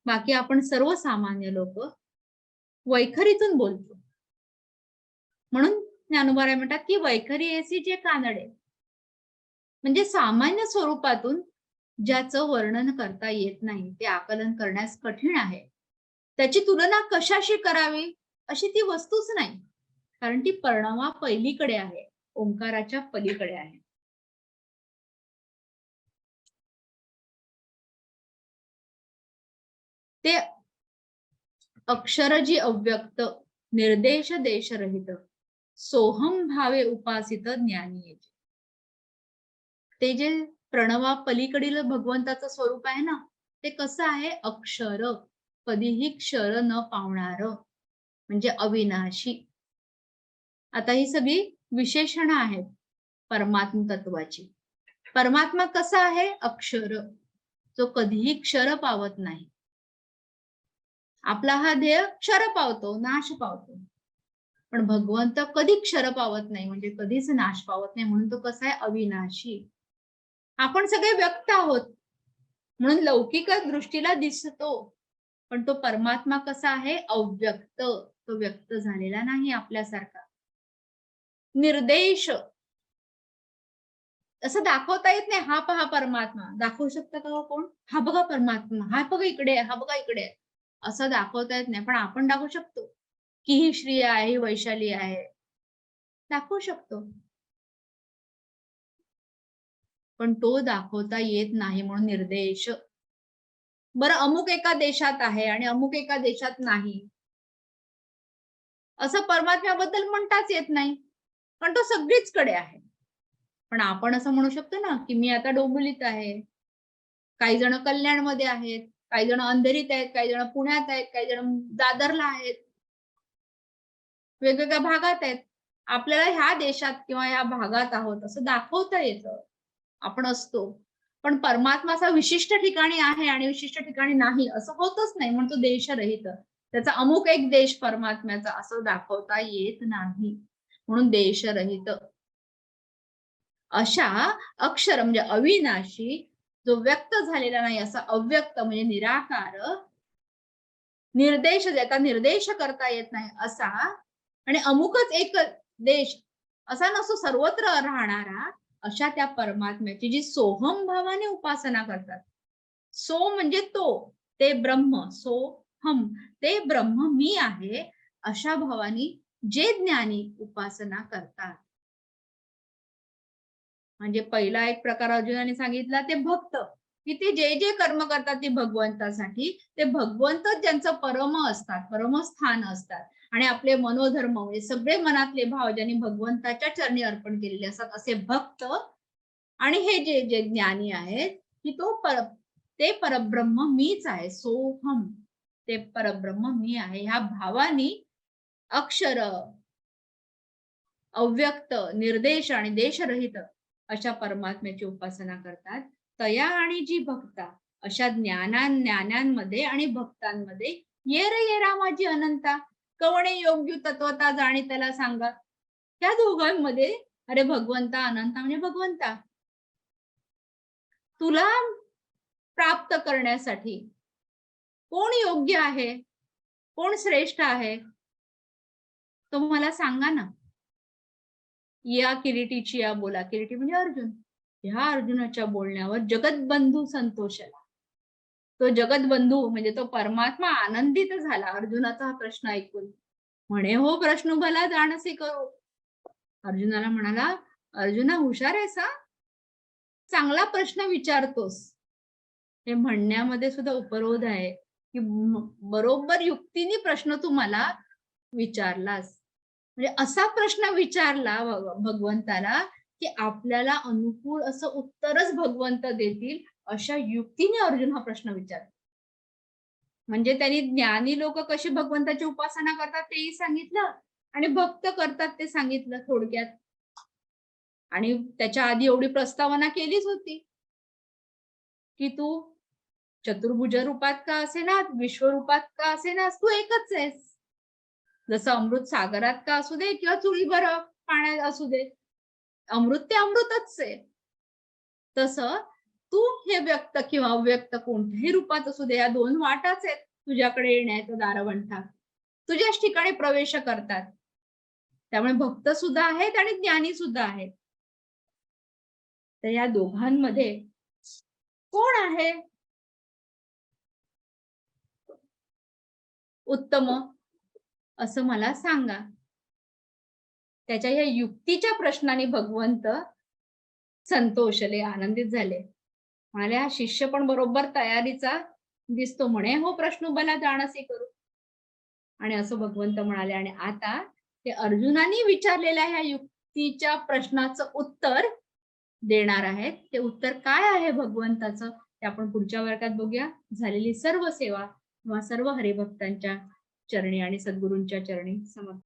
बाकी आपण सर्वसामान्य लोक वैखरीतून बोलतो. म्हणून ज्ञानोबा म्हणतात की वैखरीसी जे कानडे म्हणजे सामान्य स्वरूपातून ज्याचं वर्णन करता येत नाही, ते आकलन करण्यास कठीण आहे, त्याची तुलना कशाशी करावी अशी ती वस्तूच नाही, कारण ती प्रणवा पहिलीकडे आहे, ओंकाराच्या पलीकडे आहे. ते अक्षर जी अव्यक्त, निर्देश देशरहित, सोहम भावे उपासित ज्ञानी. ते जे प्रणवा पलीकडील भगवंताचं स्वरूप आहे ना ते कसं आहे? अक्षर, कधीही क्षर न पावणार, म्हणजे अविनाशी. आता ही सगळी विशेषणं आहेत परमात्म तत्वाची. परमात्मा कसा आहे? अक्षर, जो कधीही क्षर पावत नाही. आपला हा ध्येय क्षर पावतो, नाश पावतो. पण भगवंत कधी क्षर पावत नाही, म्हणजे कधीच नाश पावत नाही. म्हणून तो कसा आहे? अविनाशी. आपण सगळे व्यक्त आहोत, म्हणून लौकिक दृष्टीला दिसतो, पण तो परमात्मा कसा आहे? अव्यक्त. तो व्यक्त झालेला नाही आपल्यासारखा. निर्देश, असं दाखवता येत नाही. हा पहा परमात्मा, दाखवू शकता का कोण? हा बघा परमात्मा, हा बघा इकडे आहे, हा बघा इकडे आहे, असं दाखवता येत नाही. पण आपण दाखवू शकतो की ही श्री आहे, ही वैशाली आहे, दाखवू शकतो. पण तो दाखवता येत नाही, म्हणून निर्देश. बरं, अमुक एका देशात आहे आणि अमुक एका देशात नाही, असं परमात्म्याबद्दल म्हणताच येत नाही, पण तो सगळीचकडे आहे. पण आपण असं म्हणू शकतो ना की मी आता डोंबिवलीत आहे, काही जण कल्याणमध्ये आहेत, काही जण अंधेरीत आहेत, काही जण पुण्यात आहेत, काही जण दादरला आहेत, वेगवेगळ्या भागात आहेत. आपल्याला ह्या देशात किंवा ह्या भागात आहोत असं दाखवता येतं, आपण असतो. पण परमात्मा असा विशिष्ट ठिकाणी आहे आणि विशिष्ट ठिकाणी नाही असं होतच नाही, म्हणून तो देशरहित. त्याचा अमुक एक देश परमात्म्याचा असं दाखवता येत नाही, म्हणून देशरहित. अशा अक्षर म्हणजे अविनाशी, जो व्यक्त झालेला नाही असा अव्यक्त म्हणजे निराकार, निर्देश, ज्याचा निर्देश करता येत नाही असा, आणि अमुकच एक देश असा नसतो, सर्वत्र राहणारा, अशा त्या परमात्म्याची जी सोहम भावाने उपासना करतात. सो म्हणजे तो, ते ब्रह्म, सोहम, ते ब्रह्म मी आहे, अशा भावाने जे ज्ञानी उपासना करतात. म्हणजे पहिला एक प्रकार अर्जुनाने सांगितला ते भक्त, की ते जे जे कर्म करतात ते भगवंतासाठी, ते भगवंत ज्यांचं परम असतात, परमस्थान असतात, आणि आपले मनोधर्म म्हणजे सगळे मनातले भाव ज्यांनी भगवंताच्या चरणी अर्पण केलेले असतात असे भक्त. आणि हे जे जे ज्ञानी आहेत की ते परब्रह्म मीच आहे, सोहम, ते परब्रह्म मी आहे, ह्या भावानी अक्षर, अव्यक्त, निर्देश आणि देशरहित अशा परमात्म्याची उपासना करतात. तया आणि जी भक्ता, अशा ज्ञानांमध्ये आणि भक्तांमध्ये ये रे ये रामाजी अनंता, कवणे योग्य तत्वता जाणी त्याला सांगा. त्या दोघांमध्ये, अरे भगवंता, अनंता म्हणजे भगवंता, तुला प्राप्त करण्यासाठी कोण योग्य आहे, कोण श्रेष्ठ आहे, तो मला सांगा ना. या किरीटीची या बोला, किरीटी म्हणजे अर्जुन, ह्या अर्जुनाच्या बोलण्यावर जगतबंधू संतोषला. तो जगतबंधू म्हणजे तो परमात्मा आनंदित झाला अर्जुनाचा हा प्रश्न ऐकून. म्हणे हो प्रश्न भला जाणसे करू. अर्जुनाला म्हणाला, अर्जुना हुशार आहेस हा, चांगला प्रश्न विचारतोस. हे म्हणण्यामध्ये सुद्धा उपरोध आहे की बरोबर युक्तीने प्रश्न तू मला विचारलास. म्हणजे असा प्रश्न विचारला भगवंताला की आपल्याला अनुकूल असं उत्तरच भगवंत देतील, अशा युक्तीने अर्जुन हा प्रश्न विचारतो. म्हणजे त्यांनी ज्ञानी लोक कशी भगवंताची उपासना करतात तेही सांगितलं, आणि भक्त करतात ते सांगितलं थोडक्यात. आणि त्याच्या आधी एवढी प्रस्तावना केलीच होती की तू चतुर्भुज रूपात का असेना, विश्वरूपात का असेना, तू एकच आहेस. जसं अमृत सागरात का असू दे किंवा चुलीभर पाण्यात असू दे, अमृत ते अमृतच आहे. तसं तू हे व्यक्त किंवा अव्यक्त कोणत्याही रूपात असू दे, या दोन वाटाच आहेत तुझ्याकडे येण्याचं दारवंटा, तुझ्याच ठिकाणी प्रवेश करतात. त्यामुळे भक्त सुद्धा आहेत आणि ज्ञानी सुद्धा आहेत. तर या दोघांमध्ये कोण आहे उत्तम असं मला सांगा. त्याच्या या युक्तीच्या प्रश्नाने भगवंत संतोषले, आनंदित झाले. म्हणाले हा शिष्य पण बरोबर तयारीचा दिसतो, म्हणे हो प्रश्न भला जाणसे करू. आणि असं भगवंत म्हणाले. आणि आता ते अर्जुनाने विचारलेल्या ह्या युक्तीच्या प्रश्नाचं उत्तर देणार आहेत. ते उत्तर काय आहे भगवंताचं ते आपण पुढच्या वर्गात बघूया. झालेली सर्व सेवा किंवा सर्व हरिभक्तांच्या चरणी आणि सद्गुरूंच्या चरणी समर्पित.